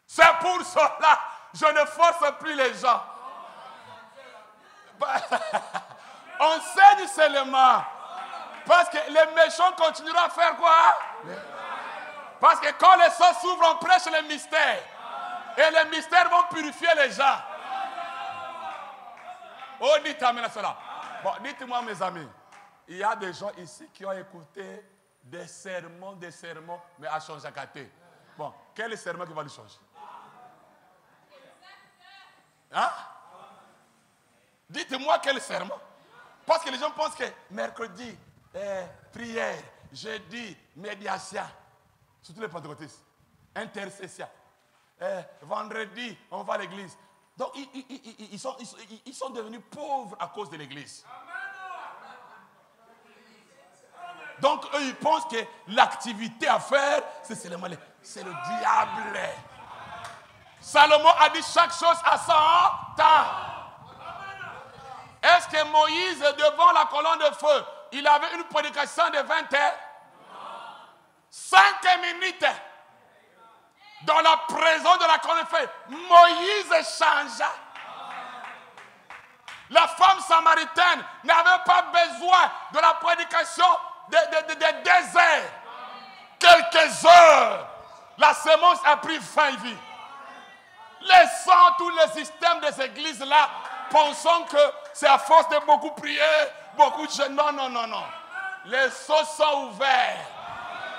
Speaker 3: C'est pour cela je ne force plus les gens. On saigne seulement. Parce que les méchants continueront à faire quoi? Parce que quand les sangs s'ouvrent, on prêche les mystères. Et les mystères vont purifier les gens. Oh, dites-moi cela. Bon, dites-moi, mes amis, il y a des gens ici qui ont écouté des sermons, mais à changer à côté. Bon, quel est le sermon qui va lui changer? Hein? Dites-moi quel sermon. Parce que les gens pensent que mercredi, prière, jeudi, médiation, surtout les pentecôtistes, intercession. Vendredi, on va à l'église. Donc, ils sont devenus pauvres à cause de l'église. Donc, eux, ils pensent que l'activité à faire, c'est le diable. Salomon a dit chaque chose à son temps. Est-ce que Moïse, devant la colonne de feu, il avait une prédication de 20 heures? 5 minutes. Dans la présence de la colonne de feu, Moïse changea. La femme samaritaine n'avait pas besoin de la prédication de 2 heures. Quelques heures. La semence a pris fin et vie. Laissons tous les systèmes des églises là, pensant que c'est à force de beaucoup prier, beaucoup de jeûner. Non, non, non, non. Les seaux sont ouverts.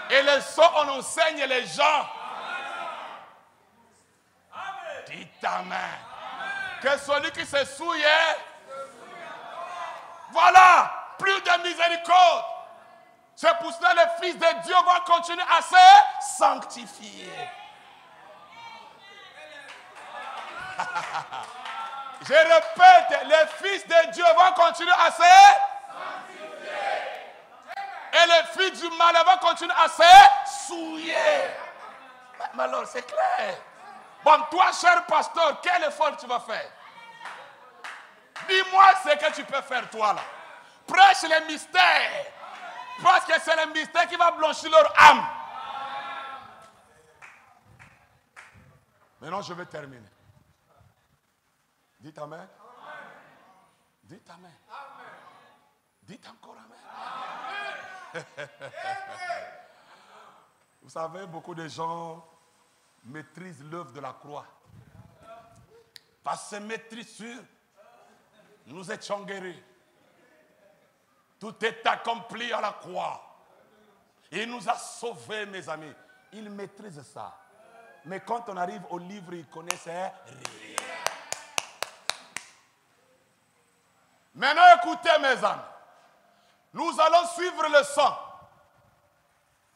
Speaker 3: Et les seaux, on enseigne les gens. Dites amen. Que celui qui se souille, voilà, plus de miséricorde. C'est pour cela que les fils de Dieu vont continuer à se sanctifier. Je répète, les fils de Dieu vont continuer à se sanctifier. Et les fils du mal vont continuer à se souiller. Mais alors, c'est clair. Bon, toi, cher pasteur, quel effort tu vas faire? Dis-moi ce que tu peux faire, toi, là. Prêche les mystères. Parce que c'est le mystère qui va blanchir leur âme. Maintenant, je vais terminer. Dites amen. Dites amen. Dites encore amen. Vous savez, beaucoup de gens maîtrisent l'œuvre de la croix. Par ces maîtrisures, nous étions guéris. Tout est accompli à la croix. Il nous a sauvés, mes amis. Ils maîtrisent ça. Mais quand on arrive au livre, ils connaissent rien. Maintenant, écoutez, mes amis. Nous allons suivre le sang.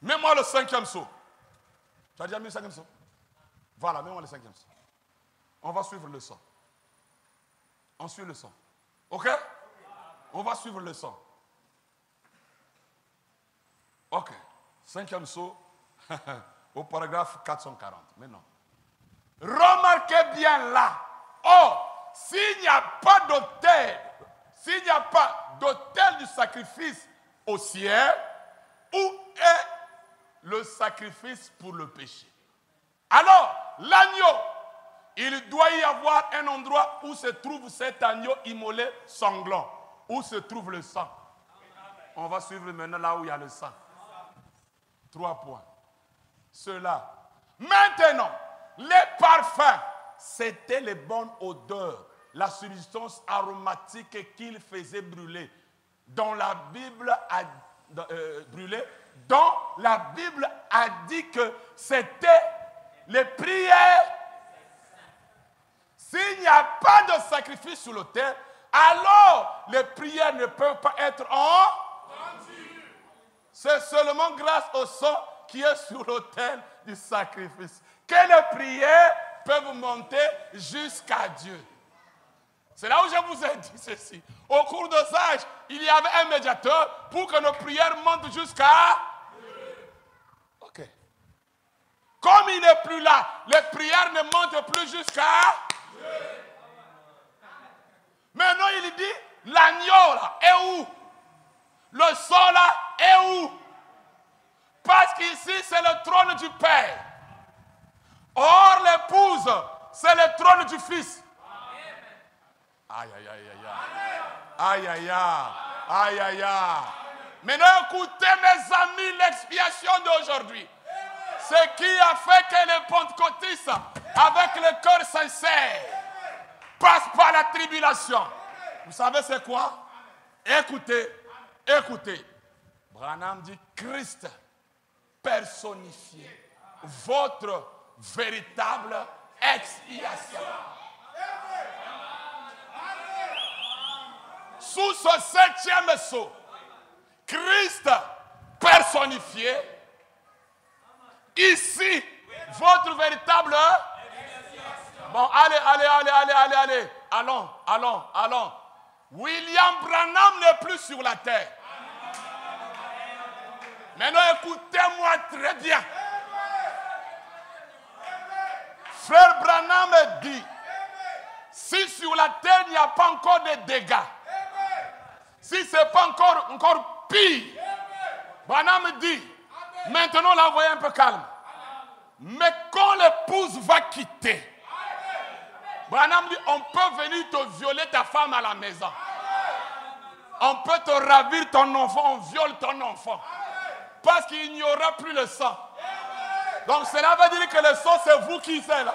Speaker 3: Mets-moi le 5e saut. Tu as déjà mis le 5e saut? Voilà, mets-moi le 5e saut. On va suivre le sang. On suit le sang. OK? On va suivre le sang. OK. 5e saut au paragraphe 440. Maintenant. Remarquez bien là. Oh, s'il n'y a pas d'autel, s'il n'y a pas d'autel du sacrifice au ciel, où est le sacrifice pour le péché? Alors, l'agneau, il doit y avoir un endroit où se trouve cet agneau immolé sanglant, où se trouve le sang. On va suivre maintenant là où il y a le sang. 3 points. Cela. Maintenant, les parfums, c'était les bonnes odeurs, la substance aromatique qu'il faisait brûler. Dont la Bible a dit que c'était les prières. S'il n'y a pas de sacrifice sur l'autel, alors les prières ne peuvent pas être entendues. C'est seulement grâce au sang qui est sur l'autel du sacrifice que les prières peuvent monter jusqu'à Dieu. C'est là où je vous ai dit ceci. Au cours des âges, il y avait un médiateur pour que nos prières montent jusqu'à Dieu. OK. Comme il n'est plus là, les prières ne montent plus jusqu'à Dieu. Maintenant, il dit, l'agneau là est où? Le sang là est où? Parce qu'ici, c'est le trône du Père. Or, l'épouse, c'est le trône du Fils. Aïe, aïe, aïe, aïe, aïe. Aïe, aïe, aïe, aïe, aïe. Maintenant, écoutez, mes amis, l'expiation d'aujourd'hui. Ce qui a fait que les pentecôtistes, avec le cœur sincère, passent par la tribulation. Vous savez c'est quoi? Écoutez, écoutez. Branham dit Christ personnifié, votre véritable expiation. Sous ce 7e sceau, Christ personnifié, ici, votre véritable... Bon, allez. Allons. William Branham n'est plus sur la terre. Maintenant, écoutez-moi très bien. Frère Branham dit, si sur la terre il n'y a pas encore de dégâts, si ce n'est pas encore pire, Branham dit, maintenant là, vous voyez un peu calme. Mais quand l'épouse va quitter, Branham dit, on peut venir te violer ta femme à la maison. On peut te ravir ton enfant, on viole ton enfant. Parce qu'il n'y aura plus le sang. Donc cela veut dire que le sang, c'est vous qui êtes là.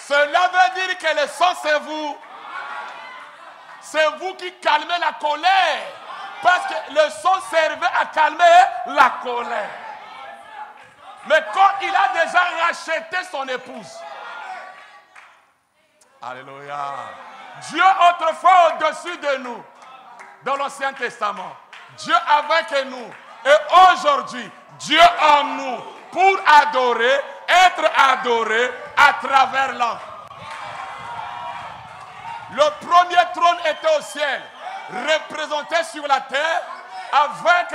Speaker 3: Cela veut dire que le sang, c'est vous. C'est vous qui calmez la colère. Parce que le sang servait à calmer la colère. Mais quand il a déjà racheté son épouse. Alléluia. Dieu autrefois au-dessus de nous. Dans l'Ancien Testament. Dieu avec nous. Et aujourd'hui, Dieu en nous. Pour adorer, être adoré à travers l'homme. Le premier trône était au ciel, représenté sur la terre avec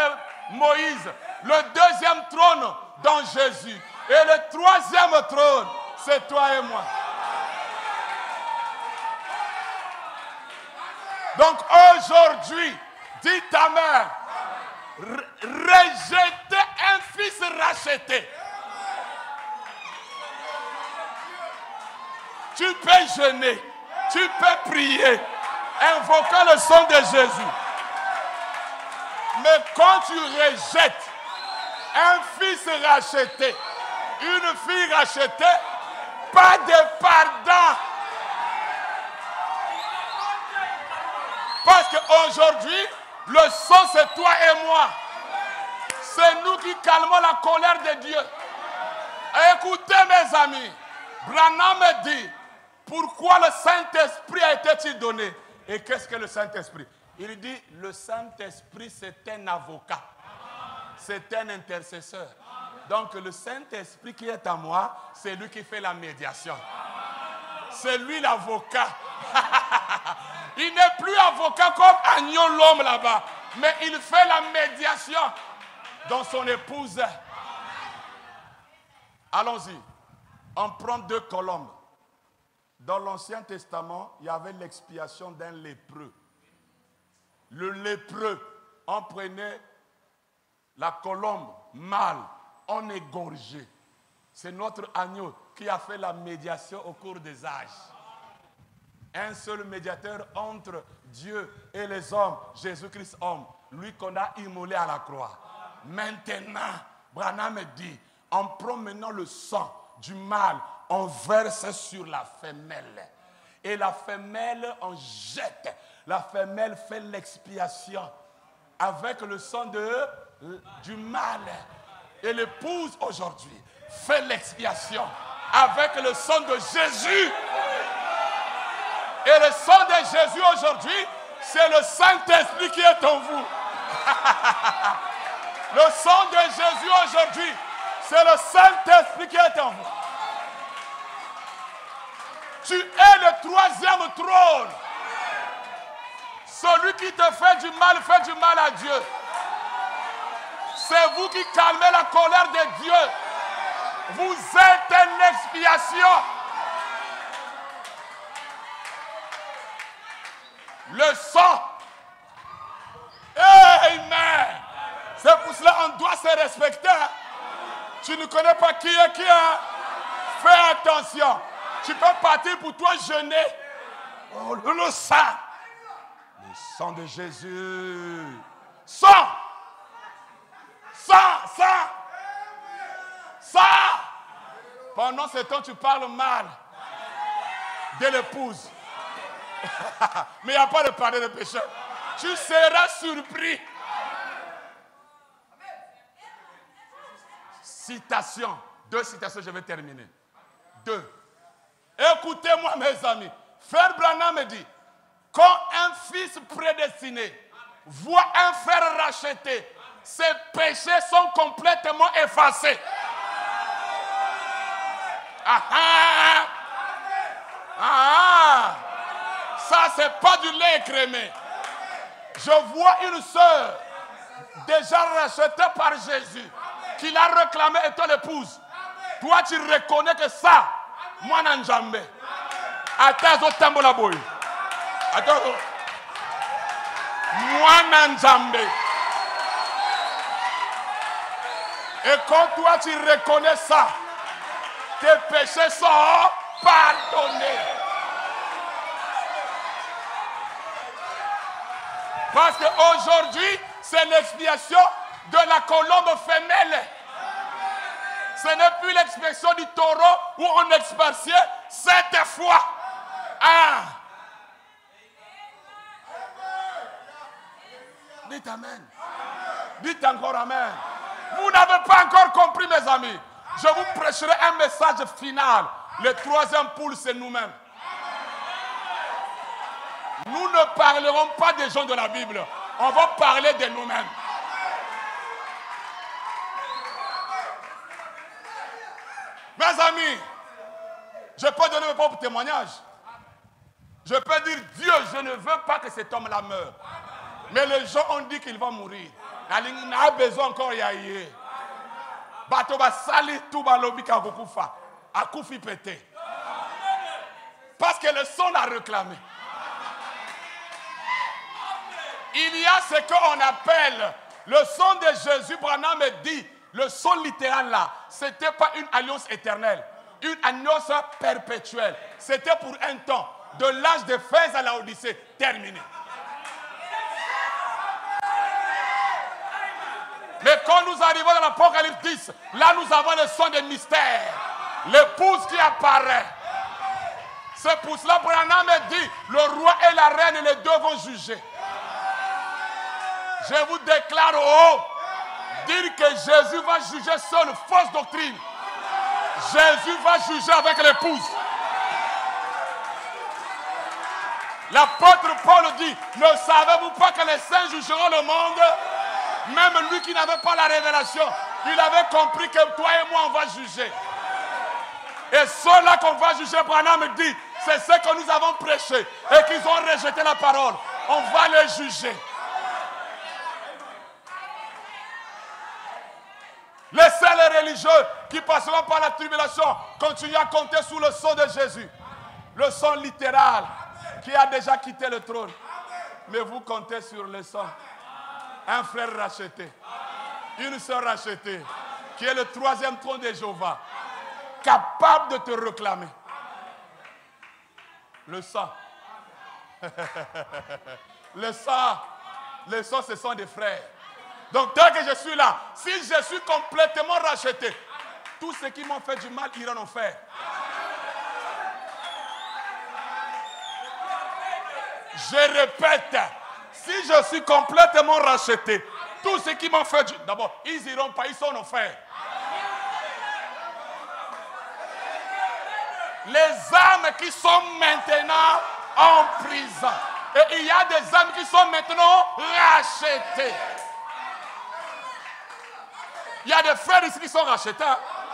Speaker 3: Moïse. Le deuxième trône dans Jésus. Et le troisième trône, c'est toi et moi. Donc aujourd'hui, dis ta mère, rejeter un fils racheté. Tu peux jeûner, tu peux prier, invoquant le sang de Jésus. Mais quand tu rejettes un fils racheté, une fille rachetée, pas de pardon. Parce qu'aujourd'hui, le sang c'est toi et moi. C'est nous qui calmons la colère de Dieu. Écoutez mes amis, Branham me dit, pourquoi le Saint-Esprit a été donné? Et qu'est-ce que le Saint-Esprit? Il dit, le Saint-Esprit c'est un avocat. C'est un intercesseur. Donc le Saint-Esprit qui est en moi, c'est lui qui fait la médiation. C'est lui l'avocat. Il n'est plus avocat comme Agneau l'homme là-bas, mais il fait la médiation dans son épouse. Allons-y. On prend 2 colombes. Dans l'Ancien Testament, il y avait l'expiation d'un lépreux. Le lépreux, on prenait la colombe mâle, on égorgeait. C'est notre agneau qui a fait la médiation au cours des âges. Un seul médiateur entre Dieu et les hommes, Jésus-Christ homme, lui qu'on a immolé à la croix. Maintenant, Branham dit, on prend maintenant le sang du mâle, on verse sur la femelle. Et la femelle, on jette. La femelle fait l'expiation avec le sang du mâle. Et l'épouse aujourd'hui fait l'expiation avec le sang de Jésus. Et le sang de Jésus aujourd'hui, c'est le Saint-Esprit qui est en vous. Le sang de Jésus aujourd'hui, c'est le Saint-Esprit qui est en vous. Tu es le troisième trône. Celui qui te fait du mal à Dieu. C'est vous qui calmez la colère de Dieu. Vous êtes une expiation. Le sang. Amen. C'est pour cela qu'on doit se respecter. Tu ne connais pas qui est qui. Fais attention. Tu peux partir pour toi jeûner. Oh, le sang. Le sang de Jésus. Sang. Sang. Pendant ce temps, tu parles mal de l'épouse. Mais il n'y a pas de pardon de péché. Tu seras surpris. Citation. 2 citations, je vais terminer. 2. Écoutez-moi, mes amis. Frère Branham me dit, quand un fils prédestiné voit un frère racheté, ses péchés sont complètement effacés. Ça, c'est pas du lait écrémé. Je vois une sœur déjà rachetée par Jésus qui l'a réclamé étant l'épouse. Toi, tu reconnais que ça, moi, n'enjambe. Attends, tambola boy. Attends. Moi, n'enjambe. Et quand toi, tu reconnais ça, tes péchés sont pardonnés. Parce qu'aujourd'hui, c'est l'expiation de la colombe femelle. Ce n'est plus l'expiation du taureau où on expiait 7 fois. Ah. Dites Amen. Dites encore Amen. Vous n'avez pas encore compris, mes amis. Je vous prêcherai un message final. Le troisième poule, c'est nous-mêmes. Nous ne parlerons pas des gens de la Bible. On va parler de nous-mêmes. Mes amis, je peux donner mon propre témoignage. Je peux dire, Dieu, je ne veux pas que cet homme-là meure. Mais les gens ont dit qu'il va mourir. Il a besoin encore de bato basali tout balobi ka kokufa akufi pété. Parce que le son l'a réclamé. Il y a ce qu'on appelle le son de Jésus. Branham me dit, le son littéral là, c'était pas une alliance éternelle, une alliance perpétuelle. C'était pour un temps, de l'âge de Éphèse à la Odyssée, terminé. Mais quand nous arrivons dans l'Apocalypse 10, là nous avons le son des mystères. L'épouse qui apparaît. C'est pour cela que Branham me dit, le roi et la reine, les deux vont juger. Je vous déclare au haut, dire que Jésus va juger seul, fausse doctrine. Jésus va juger avec l'épouse. L'apôtre Paul dit, ne savez-vous pas que les saints jugeront le monde? Même lui qui n'avait pas la révélation, il avait compris que toi et moi on va juger. Et ceux-là qu'on va juger, Branham dit, c'est ceux que nous avons prêché et qu'ils ont rejeté la parole. On va les juger. Laissez les religieux qui passeront par la tribulation continuer à compter sous le sang de Jésus. Le sang littéral qui a déjà quitté le trône. Mais vous comptez sur le sang. Un frère racheté, une sœur rachetée, qui est le troisième trône de Jéhovah, capable de te réclamer. Le sang. Le sang, ce sont des frères. Donc, tant que je suis là, si je suis complètement racheté, tous ceux qui m'ont fait du mal iront en enfer. Je répète, si je suis complètement racheté, tous ceux qui m'ont fait du mal, d'abord, ils iront pas, ils sont en enfer. Les âmes qui sont maintenant en prison. Et il y a des âmes qui sont maintenant rachetées. Il y a des frères ici qui sont rachetés.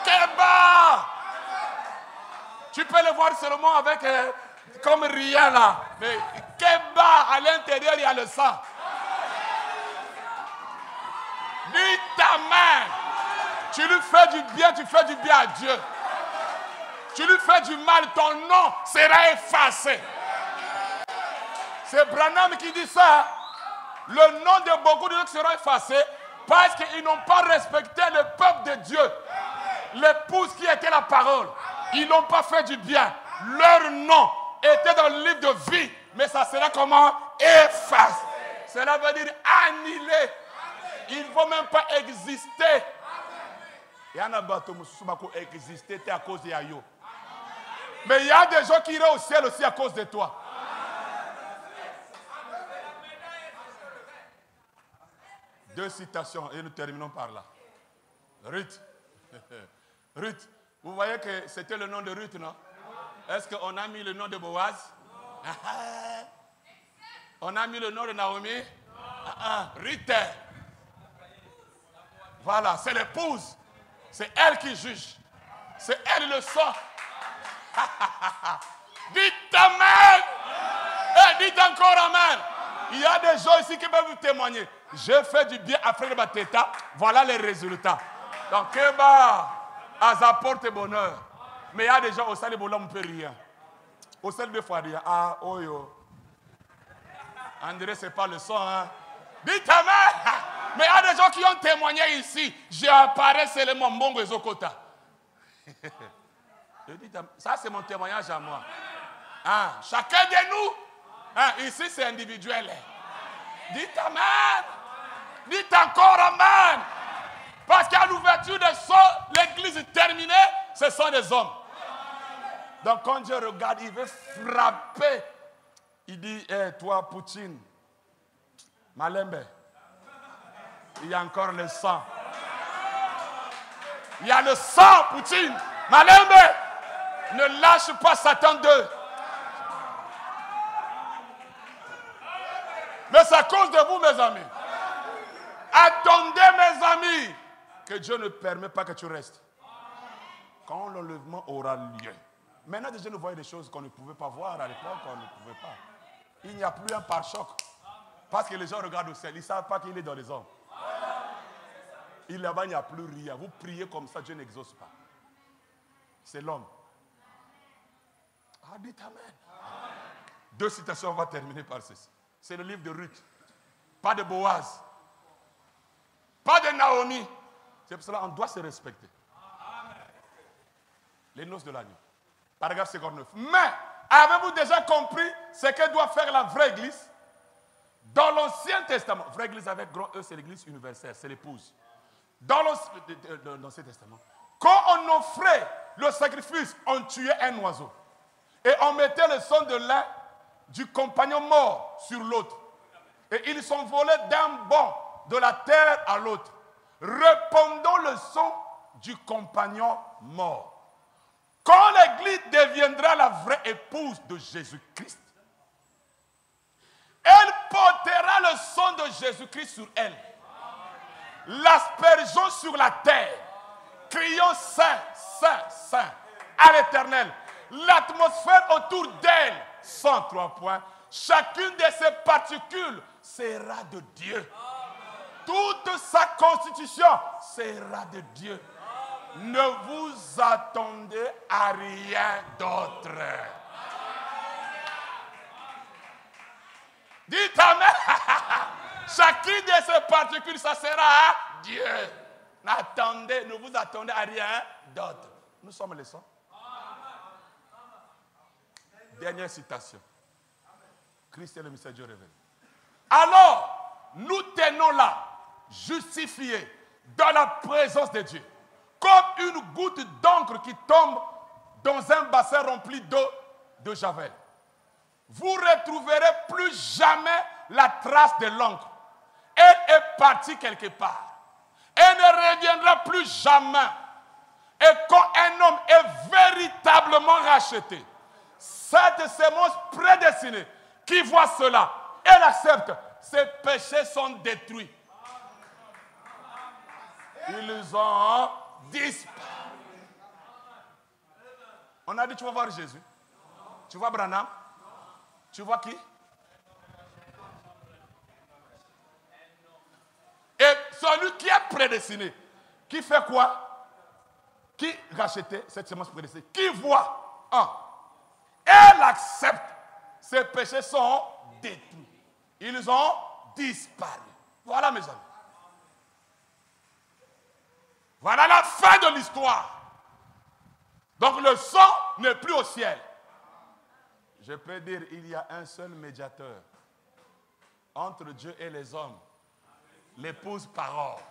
Speaker 3: Keba! Tu peux le voir seulement avec comme rien là. Mais Keba, à l'intérieur, il y a le sang. Dis ta main. Tu lui fais du bien, tu fais du bien à Dieu. Tu lui fais du mal, ton nom sera effacé. C'est Branham qui dit ça. Le nom de beaucoup de gens sera effacé parce qu'ils n'ont pas respecté le peuple de Dieu. L'épouse qui était la parole. Ils n'ont pas fait du bien. Leur nom était dans le livre de vie. Mais ça sera comment? Effacé. Cela veut dire annulé. Ils ne vont même pas exister. Il y en a qui exister à cause de Yayo. Mais il y a des gens qui iront au ciel aussi à cause de toi. Deux citations et nous terminons par là. Ruth. Ruth. Vous voyez que c'était le nom de Ruth, non? Est-ce qu'on a mis le nom de Boaz? On a mis le nom de Naomi? Ruth. Voilà, c'est l'épouse. C'est elle qui juge. C'est elle le sang. Dites Amen. Et dites encore Amen. Il y a des gens ici qui peuvent vous témoigner. J'ai fait du bien à Frère Bateta. Voilà les résultats. Donc, Keba, apporte bonheur. Mais il y a des gens au salle de Bola, on ne peut rien. Au salle de fois rien. Ah, oh yo. André, ce n'est pas le sang. Hein? Dites Amen. Mais il y a des gens qui ont témoigné ici. J'apparais seulement Mbongo et Zokota. Ça, c'est mon témoignage à moi. Hein? Chacun de nous, hein, ici, c'est individuel. Dites Amen. Dites encore Amen. Parce qu'à l'ouverture des sceaux, l'église terminée, ce sont des hommes. Donc quand Dieu regarde, il veut frapper. Il dit, toi Poutine, Malembe, il y a encore le sang. Il y a le sang, Poutine. Malembe, ne lâche pas Satan 2. Mais c'est à cause de vous, mes amis. Attendez, mes amis, que Dieu ne permet pas que tu restes. Quand l'enlèvement aura lieu. Maintenant, déjà, nous voyons des choses qu'on ne pouvait pas voir à l'époque, on ne pouvait pas. Il n'y a plus un pare-choc. Parce que les gens regardent au ciel, ils ne savent pas qu'il est dans les hommes. Là-bas, il n'y a plus rien. Vous priez comme ça, Dieu n'exauce pas. C'est l'homme. Ah, dites Amen. Deux citations, on va terminer par ceci. C'est le livre de Ruth. Pas de Boaz. Pas de Naomi. C'est pour cela qu'on doit se respecter. Les noces de l'agneau. Paragraphe 59. Mais, avez-vous déjà compris ce que doit faire la vraie église? Dans l'Ancien Testament, vraie église avec grand E, c'est l'église universelle, c'est l'épouse. Dans l'Ancien Testament, quand on offrait le sacrifice, on tuait un oiseau. Et on mettait le sang de l'un du compagnon mort sur l'autre. Et ils sont volés d'un bord de la terre à l'autre, répandant le sang du compagnon mort. Quand l'église deviendra la vraie épouse de Jésus-Christ, elle portera le sang de Jésus-Christ sur elle, l'aspergeant sur la terre, criant Saint, Saint, Saint, à l'Éternel. L'atmosphère autour d'elle, 103 points, chacune de ces particules sera de Dieu. Toute sa constitution sera de Dieu. Ne vous attendez à rien d'autre. Dites Amen. Chacune de ces particules, ça sera à Dieu. N'attendez, ne vous attendez à rien d'autre. Nous sommes les sons. Dernière citation. Christ est le mystère de Dieu révélé. Alors, nous tenons là, justifiés dans la présence de Dieu, comme une goutte d'encre qui tombe dans un bassin rempli d'eau de javel. Vous ne retrouverez plus jamais la trace de l'encre. Elle est partie quelque part. Elle ne reviendra plus jamais. Et quand un homme est véritablement racheté, cette sémence prédestinée qui voit cela, elle accepte, ses péchés sont détruits. Ils ont disparu. On a dit, tu vas voir Jésus. Tu vois Branham. Tu vois qui? Et celui qui est prédestiné, qui fait quoi? Qui rachetait cette semence prédestinée? Qui voit? Elle accepte. Ses péchés sont détruits. Ils ont disparu. Voilà mes amis. Voilà la fin de l'histoire. Donc le sang n'est plus au ciel. Je peux dire, il y a un seul médiateur entre Dieu et les hommes. L'épouse parole.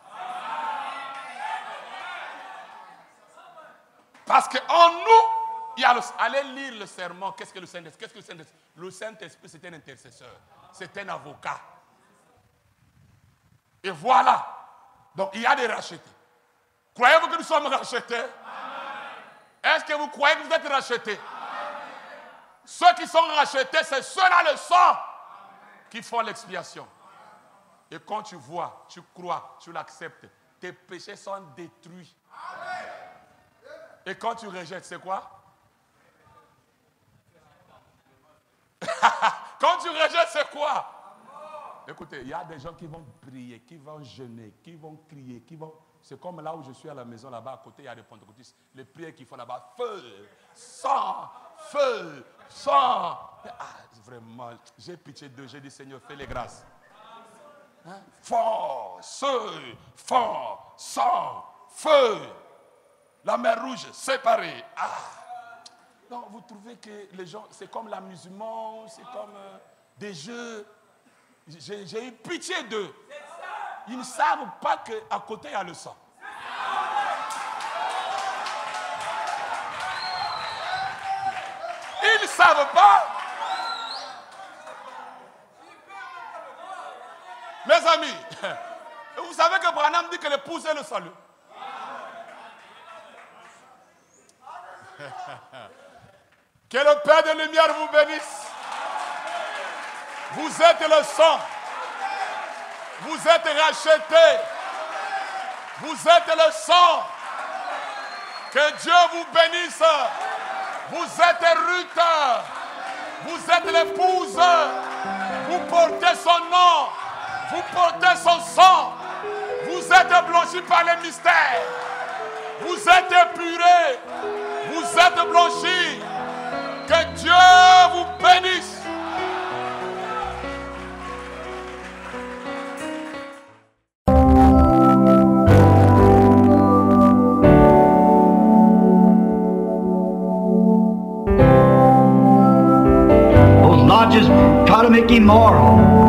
Speaker 3: Parce qu'en nous, il y a allez lire le serment. Qu'est-ce que le Saint-Esprit? Qu'est-ce que le Saint-Esprit? Le Saint-Esprit, c'est un intercesseur. C'est un avocat. Et voilà. Donc, il y a des rachetés. Croyez-vous que nous sommes rachetés? Est-ce que vous croyez que vous êtes rachetés? Ceux qui sont rachetés, c'est ceux-là le sang qui font l'expiation. Et quand tu vois, tu crois, tu l'acceptes, tes péchés sont détruits. Et quand tu rejettes, c'est quoi? Quand tu rejettes, c'est quoi? Écoutez, il y a des gens qui vont prier, qui vont jeûner, qui vont crier, qui vont... C'est comme là où je suis à la maison, là-bas, à côté, il y a des pentecôtistes. Les prières qu'ils font là-bas, feu, sang, feu, sang. Vraiment, j'ai pitié d'eux, j'ai dit, Seigneur, fais les grâces. Hein? Force, fort, sang, feu. La mer rouge séparée. Donc, vous trouvez que les gens, c'est comme l'amusement, c'est comme des jeux. j'ai eu pitié d'eux. Ils ne savent pas qu'à côté, il y a le sang. Ils ne savent pas. Mes amis, vous savez que Branham dit que l'épouse est le salut. Que le Père de lumière vous bénisse. Vous êtes le sang. Vous êtes rachetés. Vous êtes le sang. Que Dieu vous bénisse. Vous êtes Ruth. Vous êtes l'épouse. Vous portez son nom. Vous portez son sang. Vous êtes blanchis par les mystères. Vous êtes épurés. Vous êtes blanchis. Que Dieu vous bénisse.
Speaker 1: Those lodges try to make him moral.